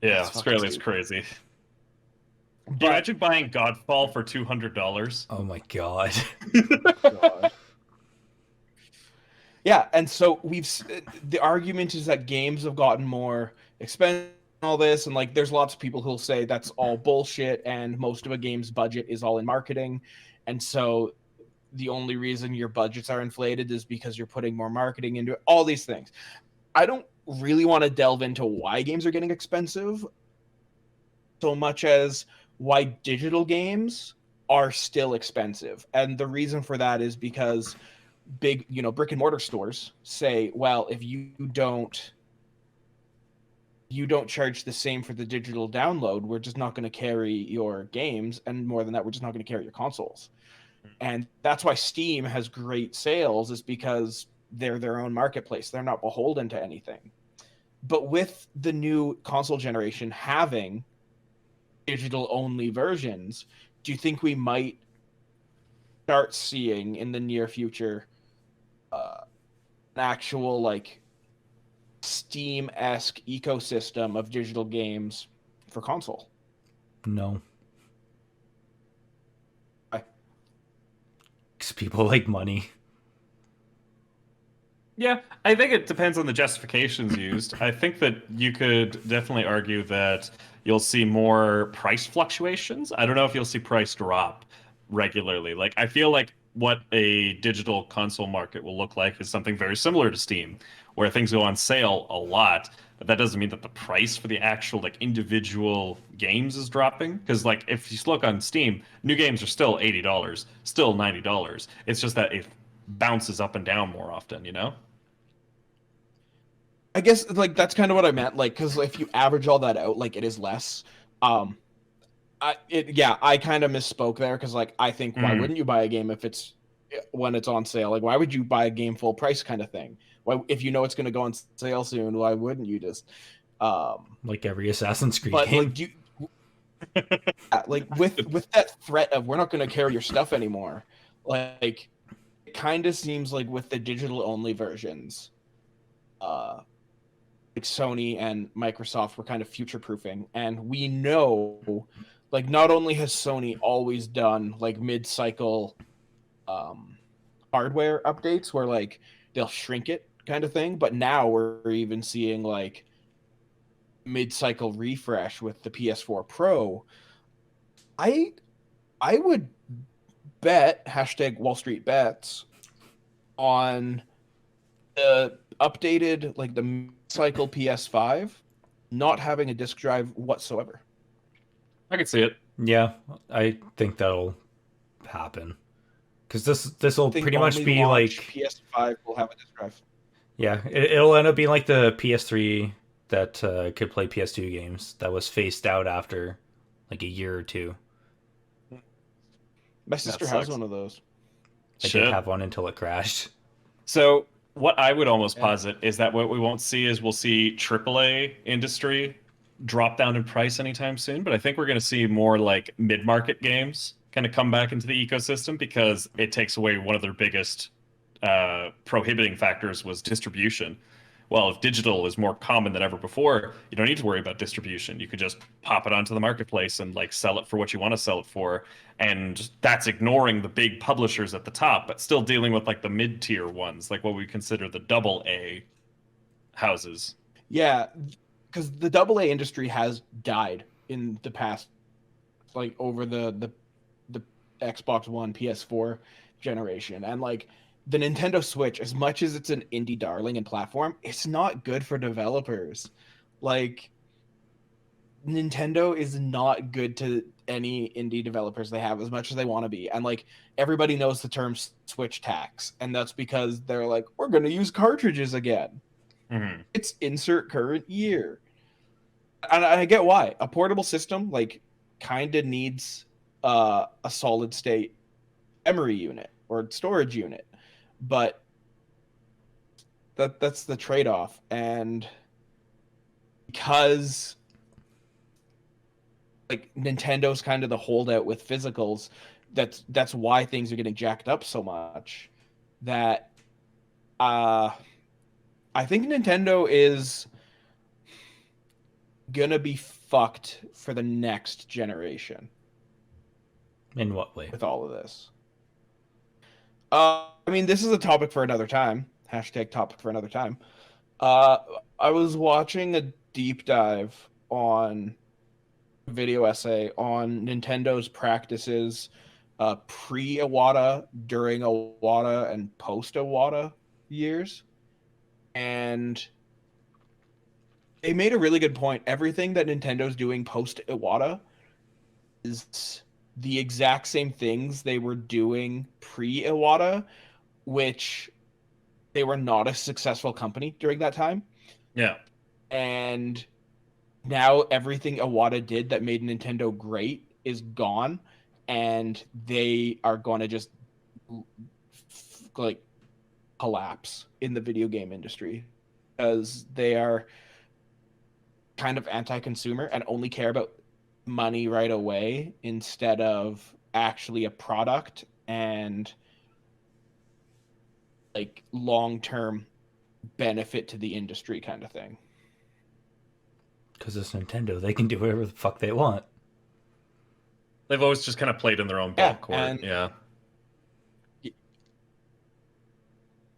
Yeah, That's fucking Australia's stupid. crazy. Can you but imagine buying Godfall for $200? Oh my god. God. Yeah, and so the argument is that games have gotten more expensive and all this, and like there's lots of people who'll say that's all bullshit, and most of a game's budget is all in marketing, and so the only reason your budgets are inflated is because you're putting more marketing into it, all these things. I don't really want to delve into why games are getting expensive so much as why digital games are still expensive. And the reason for that is because big, brick and mortar stores say, well, if you don't charge the same for the digital download, we're just not going to carry your games, and more than that, we're just not going to carry your consoles. And that's why Steam has great sales, is because they're their own marketplace. They're not beholden to anything. But with the new console generation having digital only versions, do you think we might start seeing in the near future an actual like Steam-esque ecosystem of digital games for console? No. Why? Because people like money. Yeah, I think it depends on the justifications used. I think that you could definitely argue that you'll see more price fluctuations. I don't know if you'll see price drop regularly. Like, I feel like what a digital console market will look like is something very similar to Steam, where things go on sale a lot, but that doesn't mean that the price for the actual like individual games is dropping. Because like if you look on Steam, new games are still $80, still $90. It's just that it bounces up and down more often, you know? I guess like that's kind of what I meant, like, because if you average all that out, like it is less. I kind of misspoke there, because like I think why wouldn't you buy a game if it's when it's on sale? Like, why would you buy a game full price kind of thing? Why, if you know it's going to go on sale soon, why wouldn't you just? Like every Assassin's Creed But game. like with that threat of we're not going to carry your stuff anymore, like it kind of seems like with the digital only versions, like Sony and Microsoft were kind of future proofing, and we know, like, not only has Sony always done like mid-cycle hardware updates where like they'll shrink it kind of thing, but now we're even seeing like mid-cycle refresh with the PS4 Pro. I would bet #Wall Street Bets on the updated, like the cycle PS5 not having a disk drive whatsoever. I could see it. Yeah, I think that'll happen. Because this will I think pretty much only be like... PS5 will have a disk drive. Yeah, it'll end up being like the PS3 that could play PS2 games that was phased out after like a year or two. My sister has sucks. one of those. I Shit. did have one until it crashed. So what I would almost Yeah. posit is that what we won't see is we'll see AAA industry drop down in price anytime soon, but I think we're going to see more like mid-market games kind of come back into the ecosystem because it takes away one of their biggest prohibiting factors was distribution. Well, if digital is more common than ever before, you don't need to worry about distribution. You could just pop it onto the marketplace and like sell it for what you want to sell it for. And that's ignoring the big publishers at the top, but still dealing with like the mid-tier ones, like what we consider the double A houses. Yeah, because the AA industry has died in the past, like over the Xbox One, PS4 generation, and like the Nintendo Switch, as much as it's an indie darling and platform, it's not good for developers. Like Nintendo is not good to any indie developers they have as much as they want to be. And like everybody knows the term Switch tax, and that's because they're like, we're going to use cartridges again. Mhm. It's insert current year. And I get why. A portable system like kind of needs a solid state memory unit or storage unit. But that's the trade-off. And because like Nintendo's kind of the holdout with physicals, that's why things are getting jacked up so much. That I think Nintendo is gonna be fucked for the next generation In what way? with all of this. I mean, this is a topic for another time. Hashtag topic for another time. I was watching a deep dive on video essay on Nintendo's practices pre-Iwata, during Iwata, and post-Iwata years. And they made a really good point. Everything that Nintendo's doing post-Iwata is the exact same things they were doing pre-Iwata, which they were not a successful company during that time. Yeah. And now everything Iwata did that made Nintendo great is gone, and they are going to just like collapse in the video game industry because they are kind of anti-consumer and only care about money right away instead of actually a product and like long-term benefit to the industry kind of thing. Because it's Nintendo, they can do whatever the fuck they want. They've always just kind of played in their own Yeah, ball court. and- Yeah.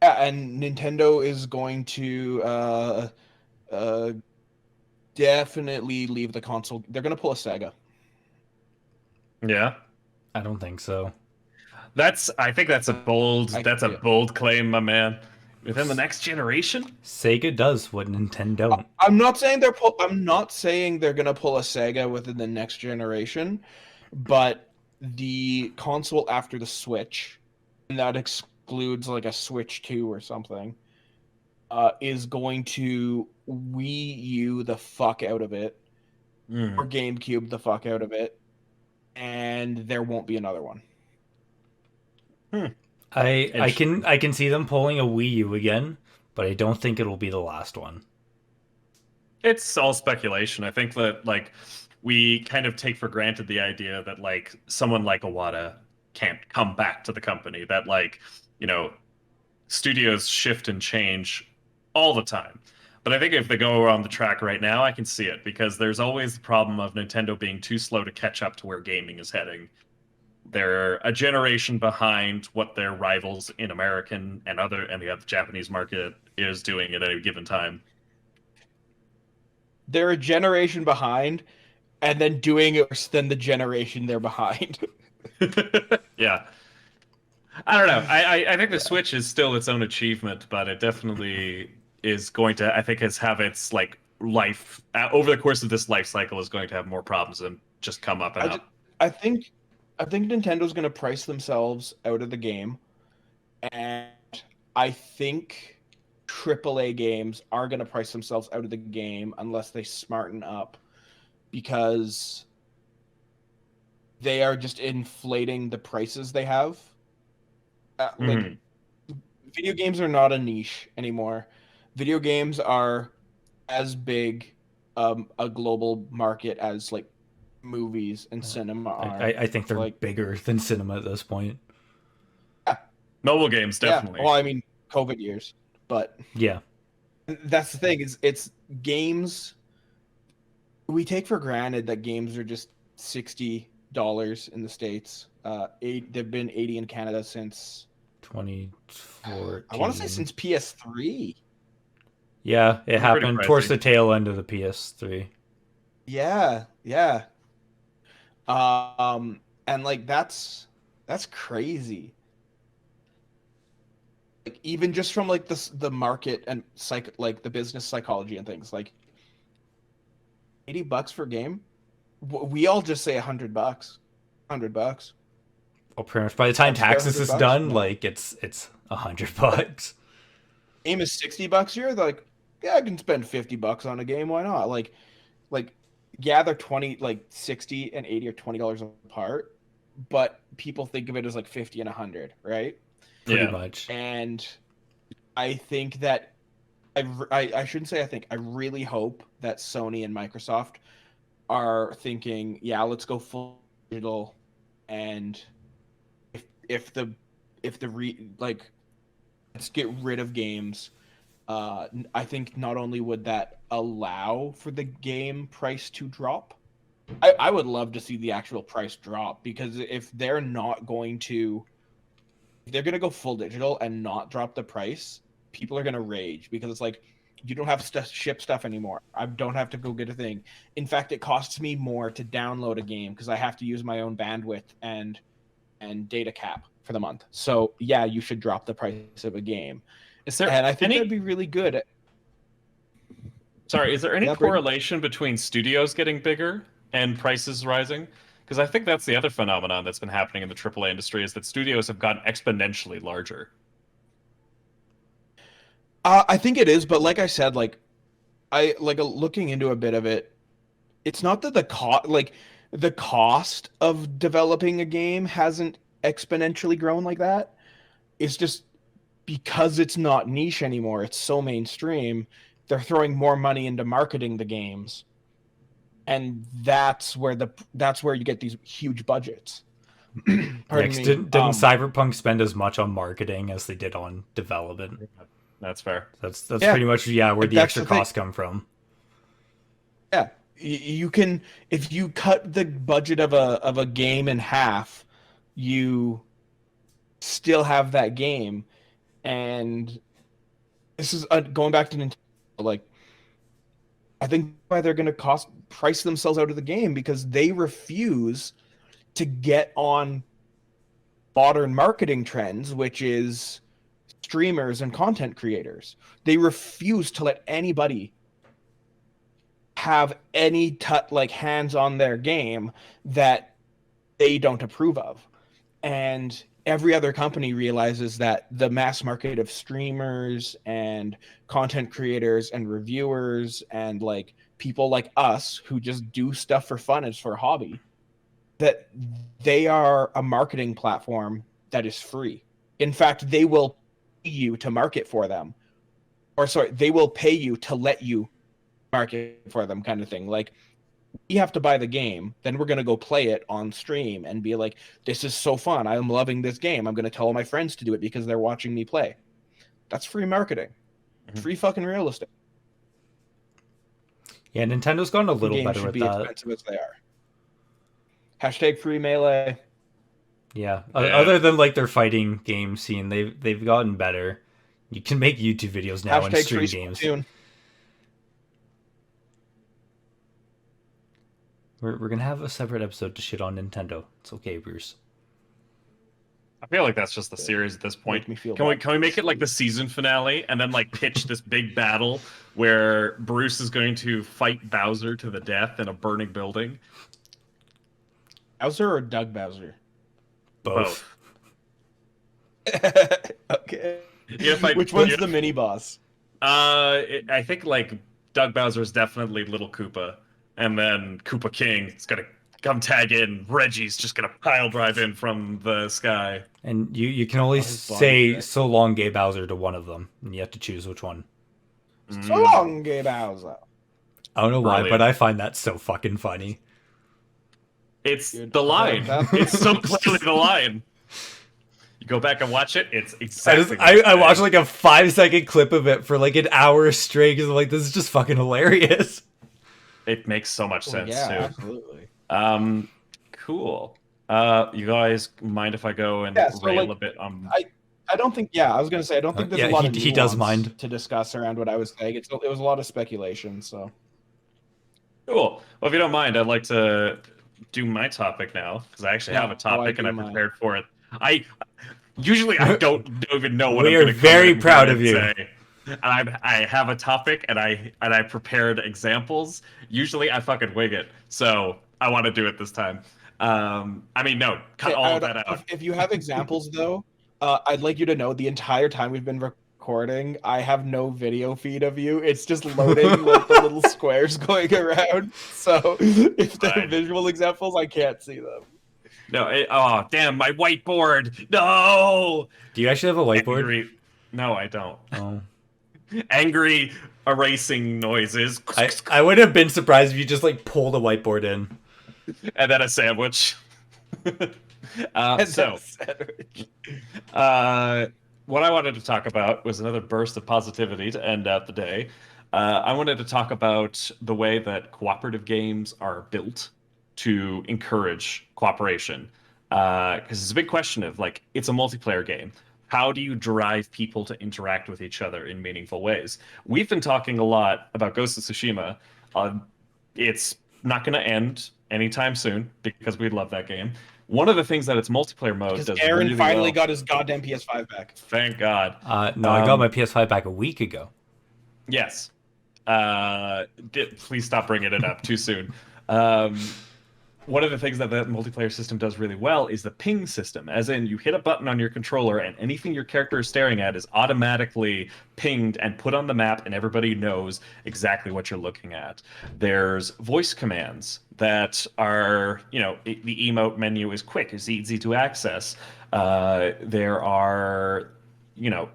Yeah, and Nintendo is going to definitely leave the console. They're going to pull a Sega. Yeah. I don't think so. I think that's a bold I- that's a yeah. bold claim, my man. Within the next generation? Sega does what Nintendo don't. I'm not saying they're going to pull a Sega within the next generation, but the console after the Switch, and that excludes like a Switch 2 or something, is going to Wii U the fuck out of it, or GameCube the fuck out of it, and there won't be another one. I can see them pulling a Wii U again, but I don't think it'll be the last one. It's all speculation. I think that like we kind of take for granted the idea that like someone like Iwata can't come back to the company. That like, you know, studios shift and change all the time. But I think if they go on the track right now, I can see it because there's always the problem of Nintendo being too slow to catch up to where gaming is heading. They're a generation behind what their rivals in American and the other Japanese market is doing at any given time. They're a generation behind, and then doing it worse than the generation they're behind. Yeah. I don't know. I think the Switch is still its own achievement, but it definitely is going to, I think, have its like life over the course of this life cycle is going to have more problems and just come up and up. I think Nintendo's going to price themselves out of the game, and I think AAA games are going to price themselves out of the game unless they smarten up, because they are just inflating the prices they have. Like, Mhm. video games are not a niche anymore. Video games are as big a global market as like movies and cinema are. I think they're Like, bigger than cinema at this point. yeah, Mobile games, yeah. definitely. Well, I mean, COVID years, but Yeah. that's the thing is it's games. We take for granted that games are just $60 in the States. They've been 80 in Canada since I want to say 2014. since PS3. Yeah, it Pretty happened towards pricey. the tail end of the PS3. Yeah, yeah. And like that's crazy. Like even just from like the market and like the business psychology and things like $80 for a game. We all just say $100, $100. Well, pretty much by the time I'll spare taxes is $100. done, No. like it's $100. Game is $60 here. They're like, yeah, I can spend $50 on a game. Why not? Like, yeah, they're 20, like 60 and 80 or $20 apart, but people think of it as like 50 and 100, right? Pretty Yeah. much. And I think that I shouldn't say I think I really hope that Sony and Microsoft are thinking, yeah, let's go full digital, and if the like let's get rid of games. I think not only would that allow for the game price to drop, I would love to see the actual price drop, because if they're not going to, if they're going to go full digital and not drop the price, people are going to rage, because it's like, you don't have to ship stuff anymore. I don't have to go get a thing. In fact, it costs me more to download a game because I have to use my own bandwidth and data cap for the month. So yeah, you should drop the price of a game. Is there And I think any that'd be really good. Sorry, is there any Yeah, Brayden? correlation between studios getting bigger and prices rising? Because I think that's the other phenomenon that's been happening in the AAA industry, is that studios have gotten exponentially larger. I think it is, but like I said, like I like looking into a bit of it. It's not that the cost of developing a game hasn't exponentially grown like that. It's just because it's not niche anymore. It's so mainstream. They're throwing more money into marketing the games, and that's where you get these huge budgets. Pardon me. Didn't Cyberpunk spend as much on marketing as they did on development? That's fair. That's Yeah. pretty much where Like, the that's extra the thing. costs come from. Yeah, you can, if you cut the budget of a game in half, you still have that game. And this is going back to Nintendo. Like, I think why they're going to price themselves out of the game, because they refuse to get on modern marketing trends, which is streamers and content creators. They refuse to let anybody have any like hands on their game that they don't approve of. And every other company realizes that the mass market of streamers and content creators and reviewers and like people like us who just do stuff for fun as for a hobby, that they are a marketing platform that is free. In fact, they will pay you to market for them. Or sorry, they will pay you to let you market for them, kind of thing. Like, we have to buy the game, then we're going to go play it on stream and be like, this is so fun, I'm loving this game, I'm going to tell all my friends to do it because they're watching me play. That's free marketing. Free fucking real estate. Yeah, Nintendo's gotten a little Games better should with be that. expensive as they are. Hashtag free melee. Yeah. Yeah. Other than like their fighting game scene, they've gotten better. You can make YouTube videos now and Hashtag stream free games. Splatoon. We're gonna have a separate episode to shit on Nintendo. It's okay, Bruce. I feel like that's just the series at this point. Make me feel Can we bad. make it like the season finale and then like pitch this big battle where Bruce is going to fight Bowser to the death in a burning building? Bowser or Doug Bowser? Both. Okay. Yeah, if I- Which one's yeah. the mini boss? I think like Doug Bowser is definitely Little Koopa, and then Koopa King is gonna come tag in. Reggie's just gonna pile drive in from the sky. And you can only his body say check. so long, Gay Bowser to one of them, and you have to choose which one. So long, Gay Bowser. I don't know why, but Brilliant. I find that so fucking funny. It's Dude, the line. that- It's so clearly the line. You go back and watch it. It's I exactly. just I watched like a 5-second clip of it for like an hour straight because I'm like, this is just fucking hilarious. It makes so much sense yeah, too. absolutely. Cool. You guys mind if I go and Yeah, so, rail like, a bit on? I don't think. Yeah, I was gonna say I don't think there's Yeah, a lot of he does nuance mind. to discuss around what I was saying. It was a lot of speculation. So Cool. Well, if you don't mind, I'd like to do my topic now because I actually have a topic and I do mind. prepared for it. I usually I don't even know what We I'm are going to very proud of you. say. And I have a topic and I prepared examples. Usually I fucking wing it, so I want to do it this time. I mean, no, cut all of that out. If you have examples though, I'd like you to know the entire time we've been recording, I have no video feed of you. It's just loading like the little squares going around. So if they're Fine. visual examples, I can't see them. No, oh damn, my whiteboard. No. Do you actually have a whiteboard? Angry. No, I don't. Oh. Angry erasing noises. I would have been surprised if you just like pulled a whiteboard in. And then a sandwich. So, what I wanted to talk about was another burst of positivity to end out the day. I wanted to talk about the way that cooperative games are built to encourage cooperation. Because it's a big question of, like, it's a multiplayer game. How do you drive people to interact with each other in meaningful ways? We've been talking a lot about Ghost of Tsushima. It's not going to end anytime soon because we love that game. One of the things that its multiplayer mode Because does Aaron really finally well, got his goddamn PS5 back. thank God. No, I got my PS5 back a week ago. Yes. Please stop bringing it up too soon. One of the things that the multiplayer system does really well is the ping system, as in you hit a button on your controller and anything your character is staring at is automatically pinged and put on the map and everybody knows exactly what you're looking at. There's voice commands that are, the emote menu is quick, it's easy to access. There are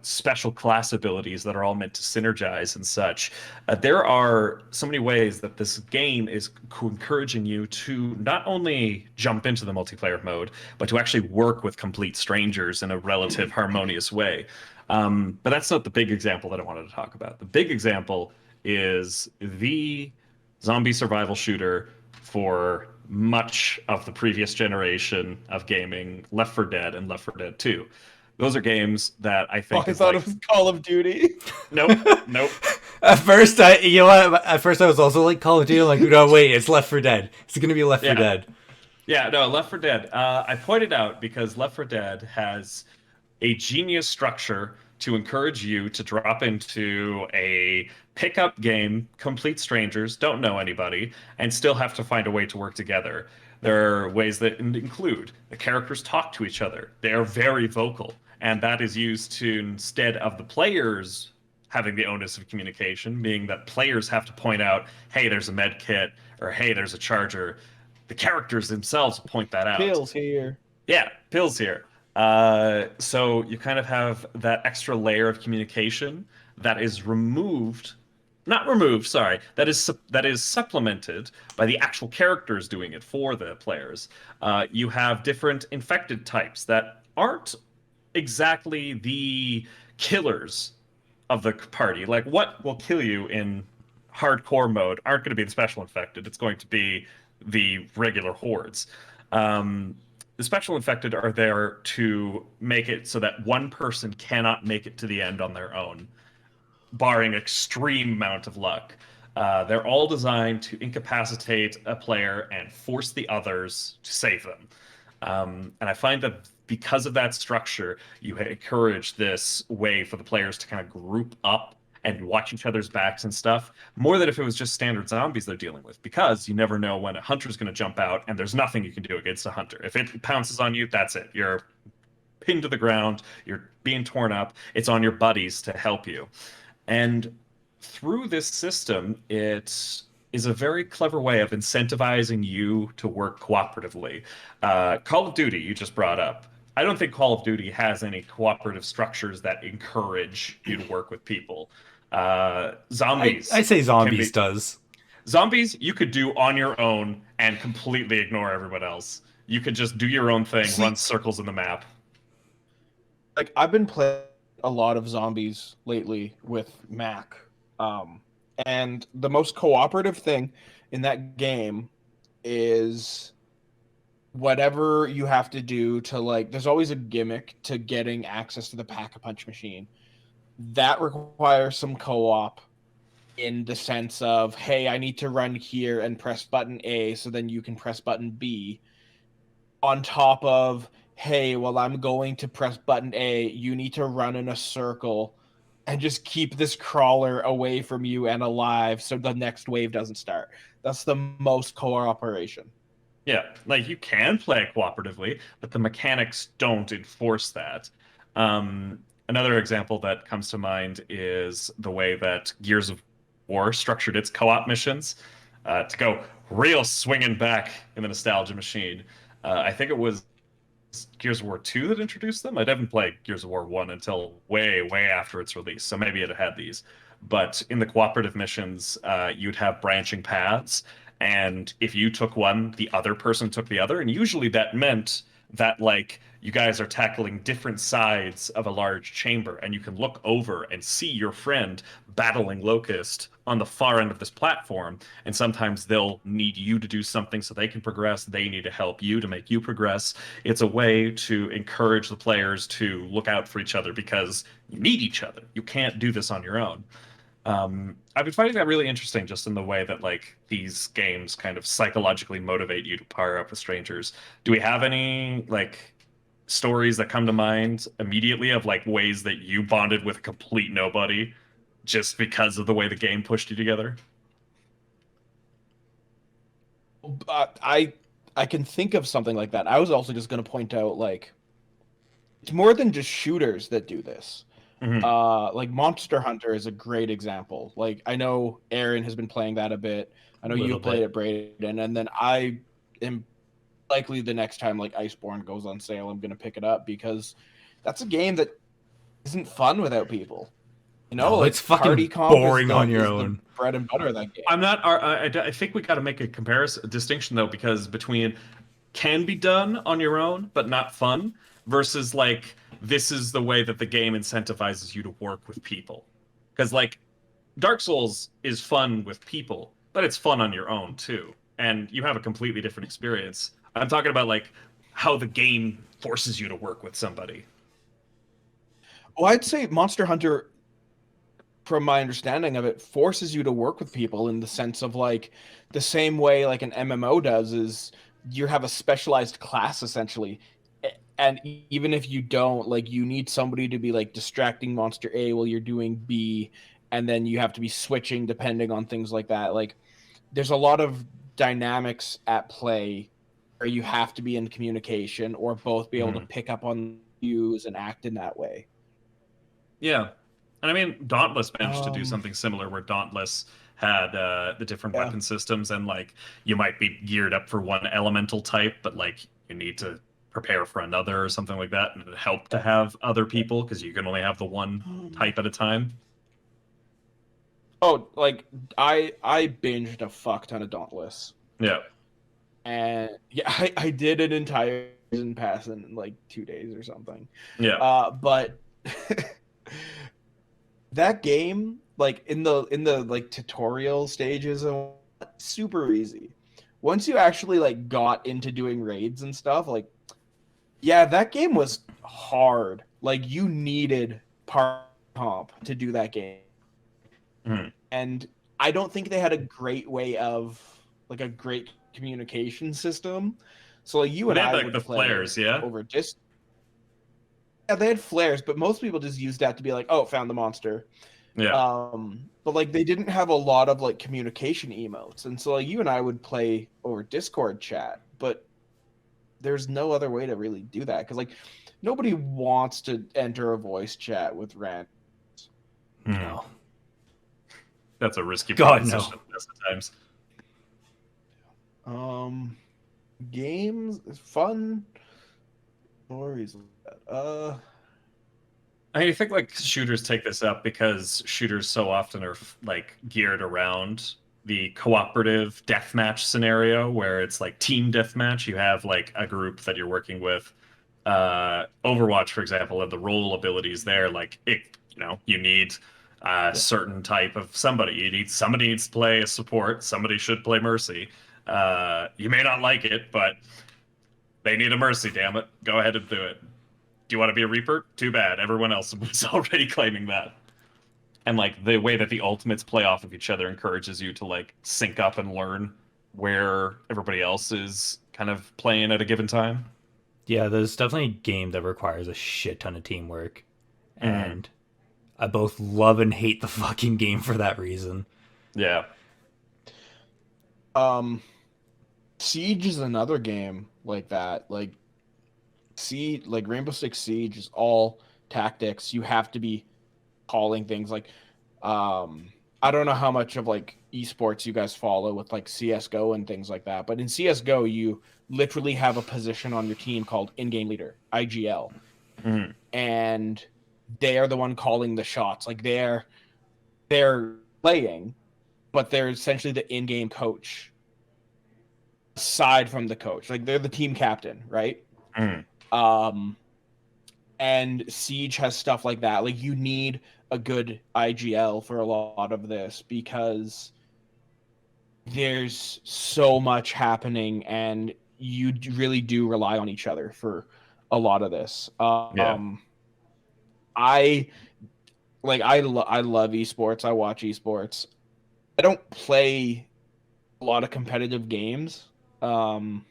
special class abilities that are all meant to synergize and such. There are so many ways that this game is encouraging you to not only jump into the multiplayer mode, but to actually work with complete strangers in a relative harmonious way. But that's not the big example that I wanted to talk about. The big example is the zombie survival shooter for much of the previous generation of gaming, Left 4 Dead and Left 4 Dead 2. Those are games that I think. I thought it was Call of Duty. Nope. At first, At first, I was also like Call of Duty. I'm like, no, wait, it's Left 4 Dead. It's gonna be Left 4 Dead. Yeah, no, Left 4 Dead. I pointed out because Left 4 Dead has a genius structure to encourage you to drop into a pickup game, complete strangers, don't know anybody, and still have to find a way to work together. There are ways that include the characters talk to each other. They are very vocal, and that is used to, instead of the players having the onus of communication, being that players have to point out, hey, there's a med kit, or hey, there's a charger. The characters themselves point that out. Pills here. Yeah, pills here. So you kind of have that extra layer of communication that is not removed, sorry, that is supplemented by the actual characters doing it for the players. You have different infected types that aren't exactly the killers of the party. Like, what will kill you in hardcore mode aren't going to be the special infected. It's going to be the regular hordes. The special infected are there to make it so that one person cannot make it to the end on their own, barring extreme amount of luck. They're all designed to incapacitate a player and force the others to save them. And I find that because of that structure, you encourage this way for the players to kind of group up and watch each other's backs and stuff, more than if it was just standard zombies they're dealing with, because you never know when a hunter's going to jump out and there's nothing you can do against a hunter. If it pounces on you, that's it. You're pinned to the ground, you're being torn up, it's on your buddies to help you. And through this system, it is a very clever way of incentivizing you to work cooperatively. Call of Duty, you just brought up. I don't think Call of Duty has any cooperative structures that encourage you to work with people. I Zombies say can zombies be does. zombies you could do on your own and completely ignore everyone else. You could just do your own thing, See, run circles in the map. like I've been playing a lot of zombies lately with Mac, and the most cooperative thing in that game is whatever you have to do to like. There's always a gimmick to getting access to the Pack-a-Punch machine that requires some co-op in the sense of, hey, I need to run here and press button A so then you can press button B, on top of, hey, well, I'm going to press button A, you need to run in a circle and just keep this crawler away from you and alive so the next wave doesn't start. That's the most cooperation. Yeah, like you can play cooperatively, but the mechanics don't enforce that. Another example that comes to mind is the way that Gears of War structured its co-op missions. To go real swinging back in the nostalgia machine, I think it was Gears of War 2 that introduced them. I didn't play Gears of War 1 until way, way after its release, so maybe it had these. But in the cooperative missions, you'd have branching paths, and if you took one, the other person took the other, and usually that meant that like you guys are tackling different sides of a large chamber, and you can look over and see your friend battling Locust on the far end of this platform, and sometimes they'll need you to do something so they can progress. They need to help you to make you progress. It's a way to encourage the players to look out for each other because you need each other. You can't do this on your own. I've been finding that really interesting, just in the way that like these games kind of psychologically motivate you to power up with strangers. Do we have any like stories that come to mind immediately of like ways that you bonded with a complete nobody just because of the way the game pushed you together? I can think of something like that. I was also just going to point out, like, it's more than just shooters that do this. Hmm. Like Monster Hunter is a great example. Like I know Aaron has been playing that a bit. I know Little you played bit. it, Brayden, and then I am likely the next time like Iceborne goes on sale, I'm gonna pick it up because that's a game that isn't fun without people. You know, No, like it's party fucking comp boring on your is the own. bread and butter of that game. I'm not. I think we got to make a comparison, a distinction though, because between can be done on your own but not fun versus like this is the way that the game incentivizes you to work with people. Because like Dark Souls is fun with people, but it's fun on your own too, and you have a completely different experience. I'm talking about like how the game forces you to work with somebody. Well, I'd say Monster Hunter, from my understanding of it, forces you to work with people in the sense of like the same way like an MMO does is you have a specialized class essentially. And even if you don't, like you need somebody to be like distracting monster A while you're doing B, and then you have to be switching depending on things like that. Like there's a lot of dynamics at play where you have to be in communication or both be able to Mhm. pick up on cues and act in that way. Yeah. And I mean, Dauntless managed to do Um, something similar where Dauntless had the different yeah. weapon systems, and like you might be geared up for one elemental type, but like you need to prepare for another or something like that, and it helped to have other people because you can only have the one type at a time. Oh, like I binged a fuck ton of Dauntless, Yeah. and yeah, I did an entire season pass in like 2 days or something. Yeah. But that game, like in the like tutorial stages, and super easy. Once you actually like got into doing raids and stuff, like yeah, that game was hard. Like you needed part comp to do that game. Mhm. And I don't think they had a great way of like a great communication system. So like you and They had I like would the play flares, yeah. over just yeah, they had flares, but most people just used that to be like, oh, found the monster. Yeah. But like they didn't have a lot of like communication emotes, and so like you and I would play over Discord chat, but there's no other way to really do that because like nobody wants to enter a voice chat with random. Mhm. No. That's a risky God no. proposition at the best of times. Um, games is fun. Stories. I mean, I think like shooters take this up because shooters so often are like geared around the cooperative deathmatch scenario where it's like team deathmatch. You have like a group that you're working with. Overwatch, for example, and the role abilities there, like you need a Yeah. certain type of somebody. Somebody needs to play a support. Somebody should play Mercy. You may not like it, but they need a Mercy. Damn it, go ahead and do it. Do you want to be a Reaper? Too bad. Everyone else was already claiming that. And like the way that the ultimates play off of each other encourages you to like sync up and learn where everybody else is kind of playing at a given time. Yeah, there's definitely a game that requires a shit ton of teamwork. Mm, And I both love and hate the fucking game for that reason. yeah. um, Siege is another game like that. Like Siege, like Rainbow Six Siege is all tactics. You have to be calling things like, um, I don't know how much of like esports you guys follow with like CS:GO and things like that, but in CS:GO you literally have a position on your team called in-game leader, IGL, Mm, and they are the one calling the shots. Like they're playing, but they're essentially the in-game coach aside from the coach. Like they're the team captain, right? mm, Um, and Siege has stuff like that. Like you need a good IGL for a lot of this because there's so much happening and really do rely on each other for a lot of this. yeah. I I love esports. I watch esports. I don't play a lot of competitive games. Um,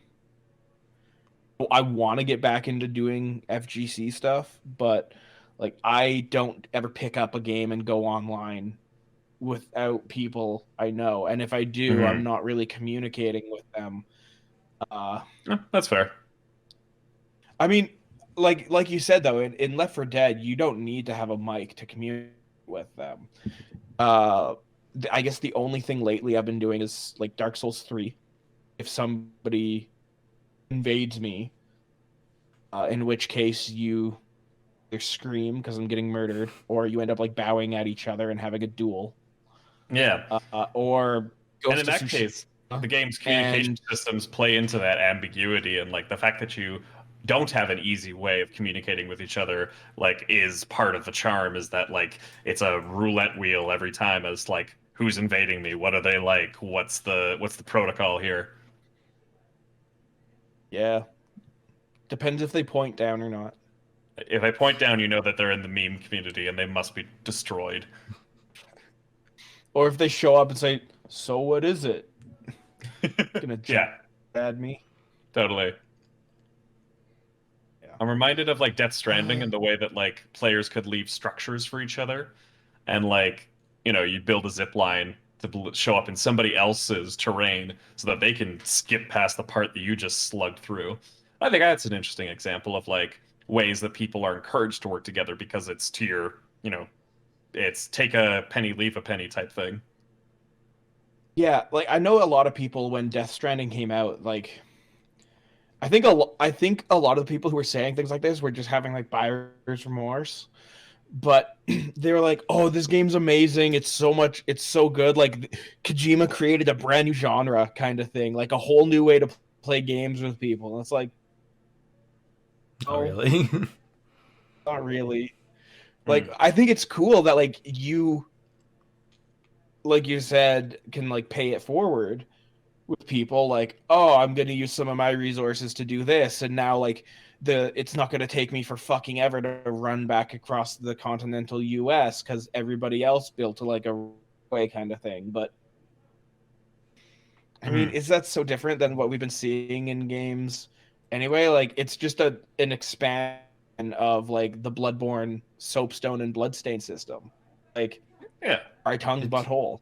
I want to get back into doing FGC stuff, but like I don't ever pick up a game and go online without people I know. And if I do, I'm Mm, not really communicating with them. that's fair. I mean, like you said though, in Left 4 Dead, you don't need to have a mic to communicate with them. Uh, I guess the only thing lately I've been doing is like Dark Souls 3. If somebody invades me, in which case you either scream because I'm getting murdered, or you end up like bowing at each other and having a duel, Yeah. or And in Ghost of that Tsushima. case, the game's communication And systems play into that ambiguity and like the fact that you don't have an easy way of communicating with each other like is part of the charm is that like it's a roulette wheel every time as like who's invading me, what are they like, what's the protocol here. yeah, depends if they point down or not. If I point down, you know that they're in the meme community and they must be destroyed. Or if they show up and say, "So what is it?" Gonna Yeah, add me? totally. Yeah. I'm reminded of like Death Stranding Uh, and the way that like players could leave structures for each other, and like you'd build a zip line to show up in somebody else's terrain so that they can skip past the part that you just slugged through. I think that's an interesting example of like ways that people are encouraged to work together because it's to your, it's take a penny, leave a penny type thing. yeah, like I know a lot of people when Death Stranding came out, like I think a lot of the people who were saying things like this were just having like buyer's remorse. But they were like, "Oh, this game's amazing. It's so good. Like Kojima created a brand new genre kind of thing, like a whole new way to play games with people." And it's like, Oh, "Oh, really? not really." Like Mm. I think it's cool that like you said can like pay it forward with people like, "Oh, I'm going to use some of my resources to do this." And now like it's not going to take me for fucking ever to run back across the continental US cuz everybody else built to like a way kind of thing. But I mean, Mm. is that so different than what we've been seeing in games anyway? Like it's just an expansion of like the Bloodborne soapstone and bloodstain system. Like Yeah. eye tongue It's butthole.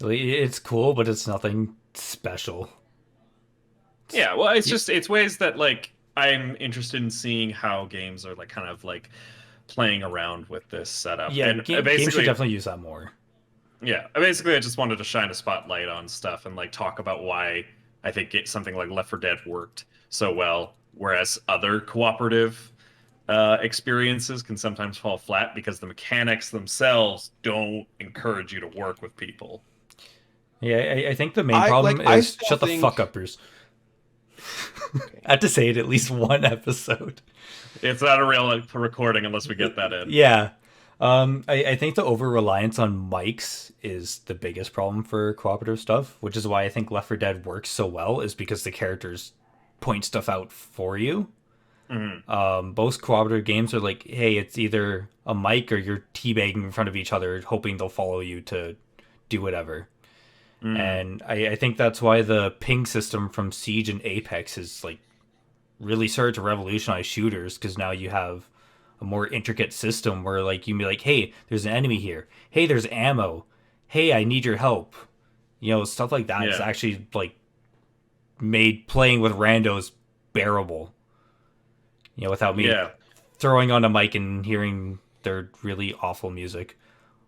it's cool, but it's nothing special. Yeah, well, it's Yeah, just it's ways that like I'm interested in seeing how games are like kind of like playing around with this setup. yeah, And games should basically, definitely use that more. yeah, basically I just wanted to shine a spotlight on stuff and like talk about why I think something like Left 4 Dead worked so well, whereas other cooperative experiences can sometimes fall flat because the mechanics themselves don't encourage you to work with people. Yeah, I think the main problem I is still shut the fuck think up, Bruce. okay. I had to say it at least one episode. It's not a real recording unless we get that in. Yeah. I think the over reliance on mics is the biggest problem for cooperative stuff, which is why I think Left 4 Dead works so well, is because the characters point stuff out for you. Mhm. Most cooperative games are like, hey, it's either a mic or you're teabagging in front of each other, hoping they'll follow you to do whatever. Mm. And I think that's why the ping system from Siege and Apex is like really started to revolutionize shooters, because now you have a more intricate system where like you can be like, hey, there's an enemy here. Hey, there's ammo. Hey, I need your help. You know, stuff like that is Yeah. actually like made playing with randos bearable. You know, without me Yeah. throwing on a mic and hearing their really awful music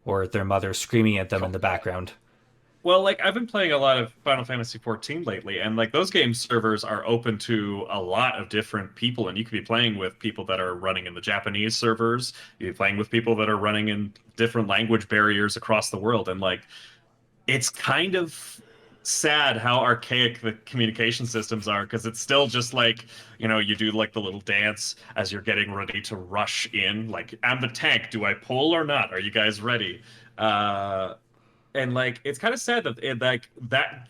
or their mother screaming at them in the background. Well, like I've been playing a lot of Final Fantasy 14 lately, and like those game servers are open to a lot of different people, and you could be playing with people that are running in the Japanese servers, you could be playing with people that are running in different language barriers across the world, and like it's kind of sad how archaic the communication systems are because it's still just like, you do like the little dance as you're getting ready to rush in, like I'm the tank, do I pull or not? Are you guys ready? And like it's kind of sad that like that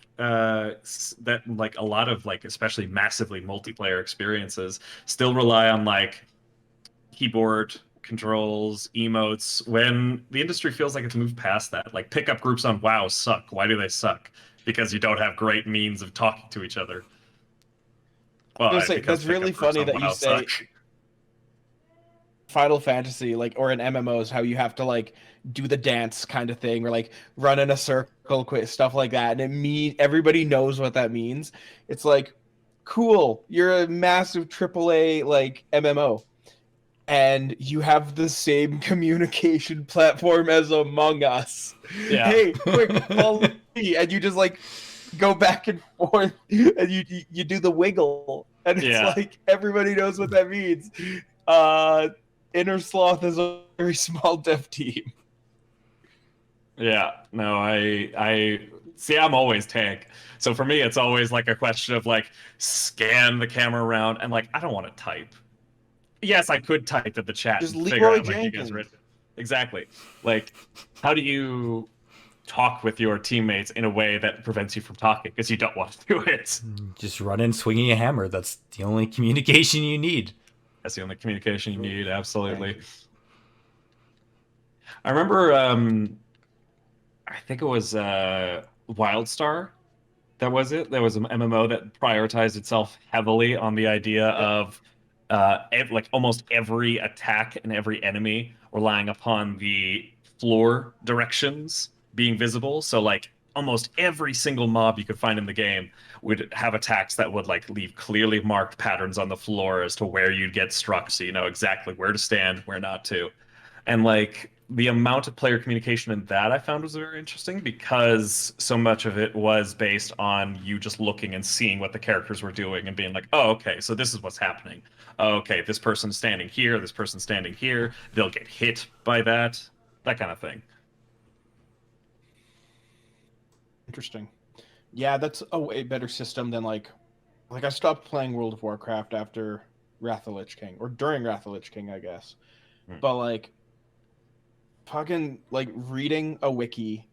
like a lot of like especially massively multiplayer experiences still rely on like keyboard controls, emotes, when the industry feels like it's moved past that. Like pickup groups on WoW suck. Why do they suck? Because you don't have great means of talking to each other. Well, I was gonna say because that's really pickup groups funny on that you WoW suck. say Final Fantasy, like, or in MMOs, how you have to like do the dance kind of thing, or like run in a circle, quit stuff like that, and everybody knows what that means. It's like, cool, you're a massive AAA like MMO, and you have the same communication platform as Among Us. Yeah. Hey, quick, follow me, and you just like go back and forth, and you do the wiggle, and it's Yeah. like everybody knows what that means. Uh, Inner Sloth is a very small dev team. Yeah. No, I see I'm always tank. So for me it's always like a question of like scan the camera around and like I don't want to type. Yes, I could type at the chat Just and figure Leroy out like you guys Jenkins. read. Exactly. Like, how do you talk with your teammates in a way that prevents you from talking because you don't want to do it? Just run in swinging a hammer. That's the only communication you need. That's the only communication you need. Thank Absolutely. you. I remember, I think it was WildStar. That was it. There was an MMO that prioritized itself heavily on the idea Yep. of like almost every attack and every enemy relying upon the floor directions being visible. So like almost every single mob you could find in the game would have attacks that would like leave clearly marked patterns on the floor as to where you'd get struck, so you know exactly where to stand, where not to. And like the amount of player communication in that I found was very interesting because so much of it was based on you just looking and seeing what the characters were doing and being like, oh, okay, so this is what's happening. Oh, okay, this person's standing here, this person's standing here. They'll get hit by that kind of thing. Interesting. Yeah, that's a way better system than like I stopped playing World of Warcraft after Wrath of the Lich King, or during Wrath of the Lich King, I guess. Hmm. But like fucking like reading a wiki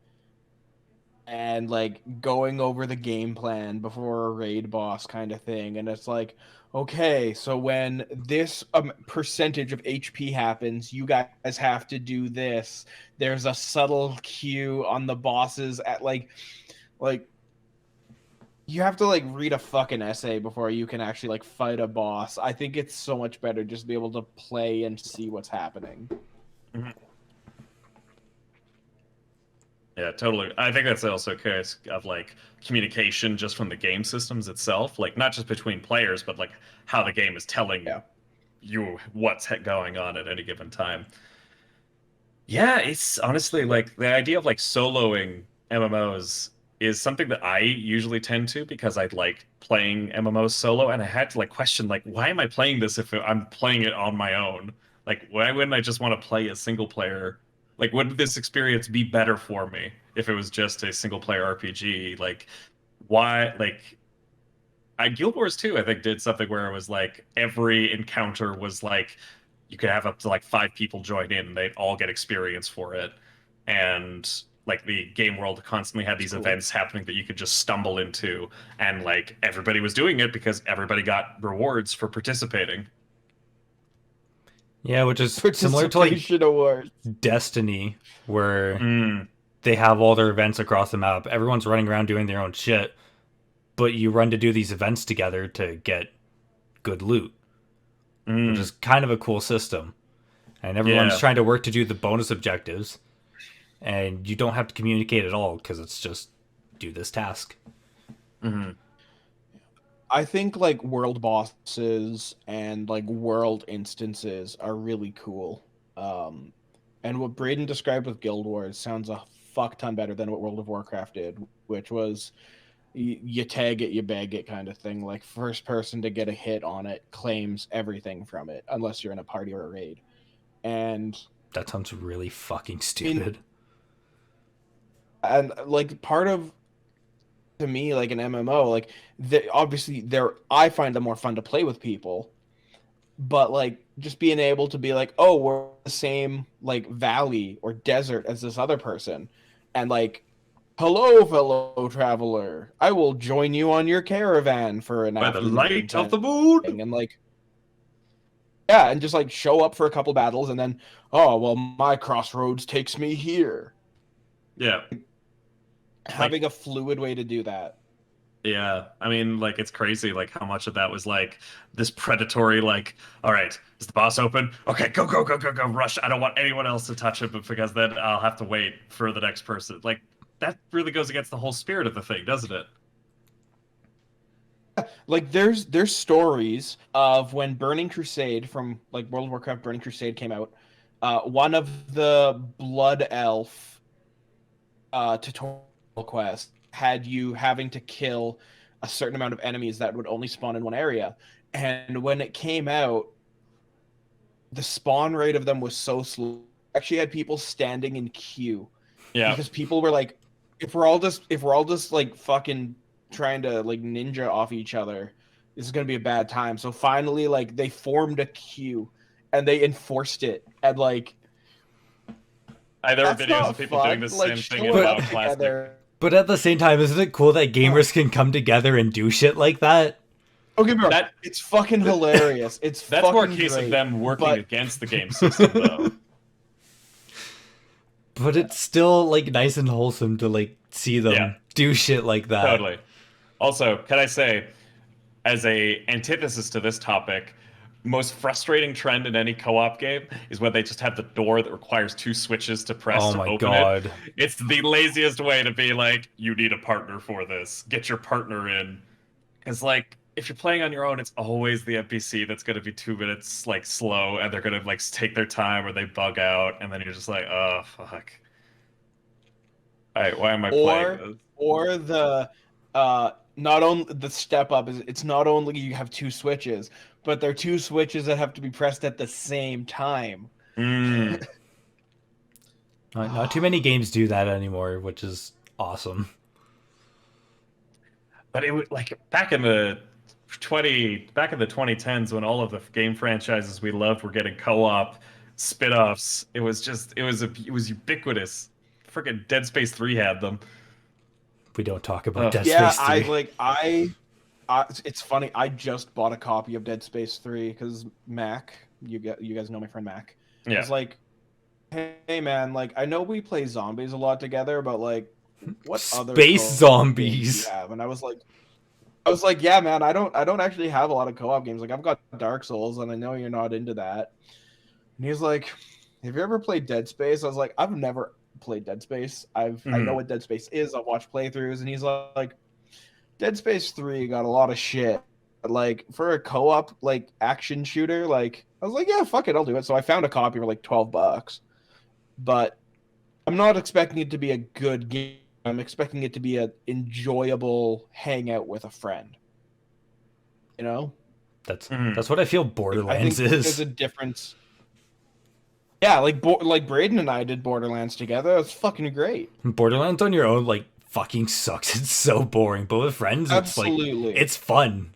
and like going over the game plan before a raid boss kind of thing, and it's like, okay, so when this percentage of HP happens, you guys have to do this. There's a subtle cue on the bosses at like you have to like read a fucking essay before you can actually like fight a boss. I think it's so much better just to be able to play and see what's happening. Mhm. Yeah, totally. I think that's also a case of like communication just from the game systems itself, like not just between players, but like how the game is telling Yeah. you what's going on at any given time. Yeah, it's honestly like the idea of like soloing MMOs is something that I usually tend to because I like playing MMOs solo, and I had to like question like why am I playing this if I'm playing it on my own? Like why wouldn't I just want to play a single player? Like would this experience be better for me if it was just a single player RPG? Like why like Guild Wars 2, I think, did something where it was like every encounter was like you could have up to like 5 people join in and they'd all get experience for it. And like the game world constantly had these Cool. events happening that you could just stumble into, and like everybody was doing it because everybody got rewards for participating. Yeah, which is similar to like Participation awards. Destiny, where Mm, they have all their events across the map. Everyone's running around doing their own shit, but you run to do these events together to get good loot, which is kind of a cool system. And everyone's Yeah. trying to work to do the bonus objectives, and you don't have to communicate at all because it's just do this task. Mhm. I think like world bosses and like world instances are really cool. And what Brayden described with Guild Wars sounds a fuck ton better than what World of Warcraft did, which was you tag it, you bag it kind of thing. Like first person to get a hit on it claims everything from it, unless you're in a party or a raid. And That sounds really fucking stupid. like part of to me like an MMO, like obviously I find them more fun to play with people, but like just being able to be like, oh, we're in the same like valley or desert as this other person, and like, hello, fellow traveler, I will join you on your caravan for an By the afternoon light of kind the of moon. thing. And like, yeah, and just like show up for a couple battles, and then, oh well, my crossroads takes me here. Yeah. Having a fluid way to do that. Yeah, I mean, like it's crazy, like how much of that was like this predatory, like, all right, is the boss open? Okay, go, go, go, go, go, rush! I don't want anyone else to touch it, but because then I'll have to wait for the next person. Like that really goes against the whole spirit of the thing, doesn't it? Like there's stories of when Burning Crusade from like World of Warcraft Burning Crusade came out. One of the Blood Elf tutorial quests had you having to kill a certain amount of enemies that would only spawn in one area. And when it came out, the spawn rate of them was so slow. Actually had people standing in queue. Yeah. Because people were like, if we're all just like fucking trying to like ninja off each other, this is gonna be a bad time. So finally, like they formed a queue and they enforced it. And like There were that's videos not of people fun. doing the Like, same thing showing in up WoW Classic. together. But at the same time, isn't it cool that gamers can come together and do shit like that? Okay, bro, That- it's fucking hilarious. It's That's fucking more a case great, of them working but against the game system, though. But it's still like nice and wholesome to like see them Yeah. do shit like that. Totally. Also, can I say, as a antithesis to this topic, most frustrating trend in any co-op game is when they just have the door that requires 2 switches to press Oh to my open god. it. It's the laziest way to be like, you need a partner for this. Get your partner in. Because like, if you're playing on your own, it's always the NPC that's going to be 2 minutes like slow, and they're going to like take their time or they bug out, and then you're just like, oh fuck. All right, why am I playing this? or the not only the step up is it's not only you have 2 switches, but they're 2 switches that have to be pressed at the same time. Mm. Not too many games do that anymore, which is awesome. But it would like back in the 2010s when all of the game franchises we loved were getting co-op spin-offs. It was ubiquitous. Freaking Dead Space 3 had them. We don't talk about Dead Yeah, Space 3. it's funny. I just bought a copy of Dead Space 3 because Mac, you guys know my friend Mac. Yeah. It's like, hey man, like I know we play zombies a lot together, but like, what other Space co-op zombies. games do you have? And I was like, yeah, man, I don't actually have a lot of co-op games. Like I've got Dark Souls, and I know you're not into that. And he's like, have you ever played Dead Space? I was like, I've never played Dead Space. I know what Dead Space is. I've watched playthroughs, and he's like, Dead Space 3 got a lot of shit. But like for a co-op like action shooter, like I was like, yeah, fuck it, I'll do it. So I found a copy for like $12. But I'm not expecting it to be a good game I'm expecting it to be an enjoyable hangout with a friend. You know? That's what I feel I Borderlands think there's is. a difference. Yeah, like Brayden and I did Borderlands together. It was fucking great. Borderlands on your own like fucking sucks. It's so boring. But with friends, it's like Absolutely. it's fun.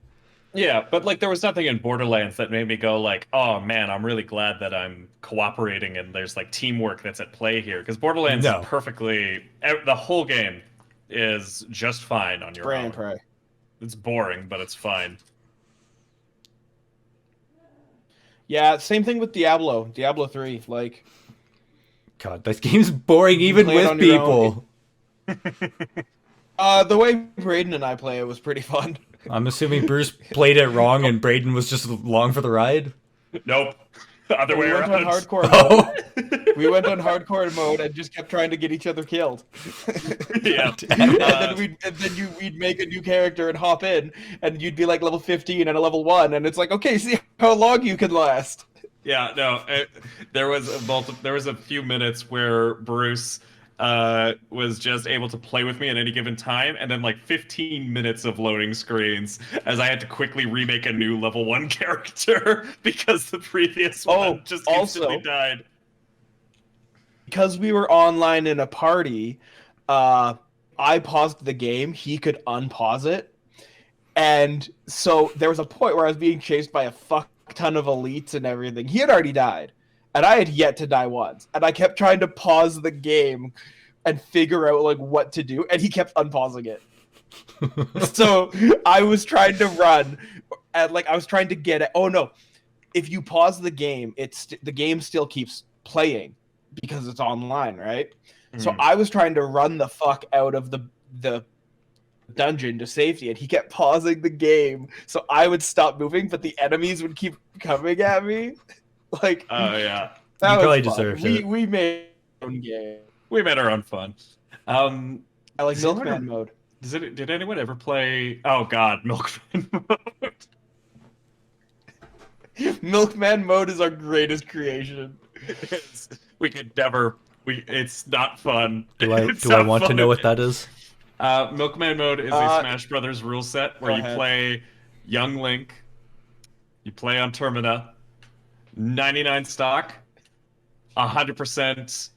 Yeah, but like there was nothing in Borderlands that made me go like, "Oh man, I'm really glad that I'm cooperating and there's like teamwork that's at play here." Because Borderlands is No. the whole game is just fine on your Spray own. and pray. It's boring, but it's fine. Yeah, same thing with Diablo 3. Like, God, this game's boring You even play it with on your own, people. the way Brayden and I play it was pretty fun. I'm assuming Bruce played it wrong and Brayden was just along for the ride. Nope. The other way We went around. on hardcore mode. Oh, We went on hardcore mode and just kept trying to get each other killed. Yeah. And then we'd make a new character and hop in, and you'd be like level 15 and a level 1, and it's like, okay, see how long you can last. Yeah, no. There was a few minutes where Bruce was just able to play with me at any given time, and then like 15 minutes of loading screens as I had to quickly remake a new level 1 character because the previous one just instantly also, died. Because we were online in a party, I paused the game, he could unpause it, and so there was a point where I was being chased by a fuck ton of elites and everything. He had already died, and I had yet to die once, and I kept trying to pause the game and figure out like what to do, and he kept unpausing it. So I was trying to run, and like I was trying to get it. Oh no! If you pause the game, the game still keeps playing because it's online, right? So I was trying to run the fuck out of the dungeon to safety, and he kept pausing the game, so I would stop moving, but the enemies would keep coming at me. Like, Oh yeah, that You was probably fun. deserved it. We made our own game. we made our own fun. I like Does anyone Milkman mode. Did anyone ever play? Oh God, Milkman mode. Milkman mode is our greatest creation. We could never. It's not fun. do I It's do I not want to fun. know what that is? Milkman mode is a Smash Brothers rule set where go you ahead. play Young Link, you play on Termina, 99 stock, 100%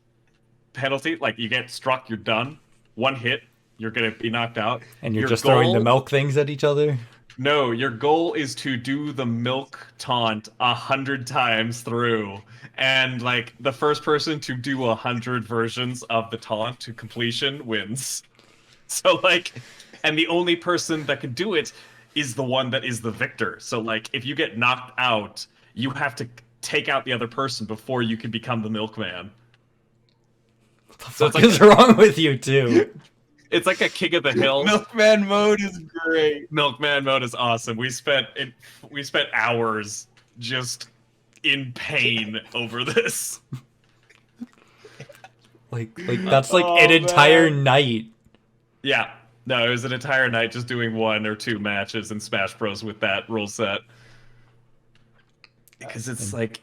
penalty. Like you get struck, you're done. One hit, you're gonna be knocked out. And you're Your just throwing the goal- milk things at each other? No, your goal is to do the milk taunt 100 times through, and like the first person to do 100 versions of the taunt to completion wins. So like, and the only person that can do it is the one that is the victor. So like, if you get knocked out, you have to take out the other person before you can become the milkman. What the So fuck it's like is wrong with you two? It's like a King of the Hill. Milkman mode is great. Milkman mode is awesome. We spent hours just in pain over this. Like that's like Oh, an entire man. night. Yeah. No, it was an entire night just doing 1 or 2 matches in Smash Bros with that rule set. Because it's like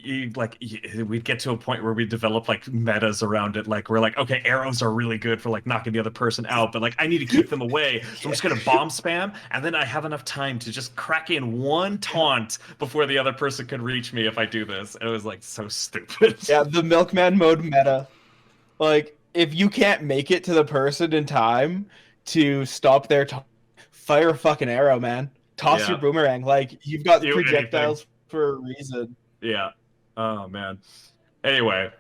we'd get to a point where we develop like metas around it. Like we're like, okay, arrows are really good for like knocking the other person out, but like I need to keep them away. So I'm just gonna bomb spam, and then I have enough time to just crack in 1 taunt before the other person can reach me if I do this. It was like so stupid. Yeah, the Milkman mode meta. Like, if you can't make it to the person in time to stop their fire a fucking arrow, man. Toss Yeah. your boomerang. Like, you've got Do projectiles for a reason. Yeah. Oh man. Anyway,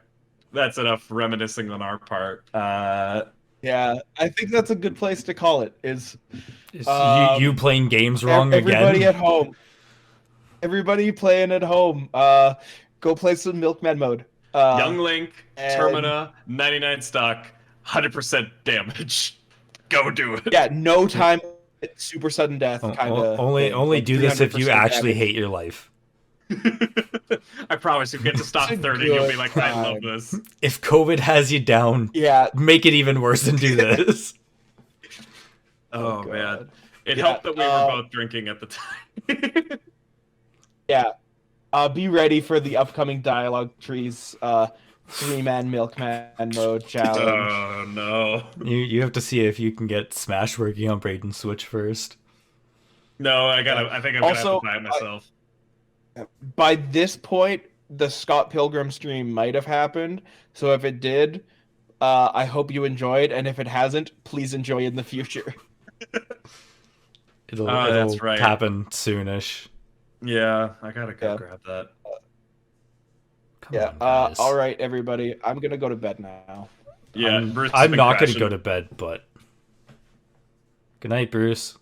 that's enough reminiscing on our part. Yeah, I think that's a good place to call it. Is Is you playing games wrong everybody again? at home. Everybody playing at home. Go play some Milkman mode. Young Link, and- Termina, 99 stock, 100% damage. Go do it. Yeah, no time. Super sudden death. O- Kind o- of. only do this if you actually hate your life. I promise you get to stop It's a 30, you'll be good like, I love time. this. If COVID has you down, Yeah. make it even worse and do this. Oh, God. man. It Yeah, helped that we were both drinking at the time. Yeah. Be ready for the upcoming Dialog Trees 3-man milkman mode challenge. Oh no. You have to see if you can get Smash working on Brayden's Switch first. No, I think I'm gonna have to Also, buy it myself. By this point, the Scott Pilgrim stream might have happened. So if it did, I hope you enjoyed, and if it hasn't, please enjoy in the future. It'll that's right. happen soonish. Yeah, I gotta go Yeah. grab that. Come Yeah. on, guys. All right, everybody. I'm gonna go to bed now. Yeah, I'm, Bruce has I'm been not going to crashing. go to bed, but good night, Bruce.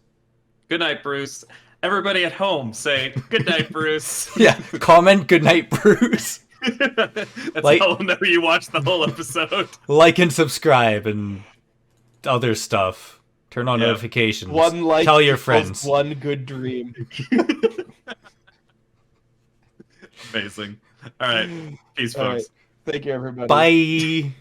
Good night, Bruce. Everybody at home, say good night, Bruce. Yeah, comment good night, Bruce. That's Like- how we'll know you watched the whole episode. Like and subscribe and other stuff. Turn on Yeah. notifications. One like Tell your equals friends. one good dream. Amazing. All right. Peace, All right. folks. Thank you, everybody. Bye.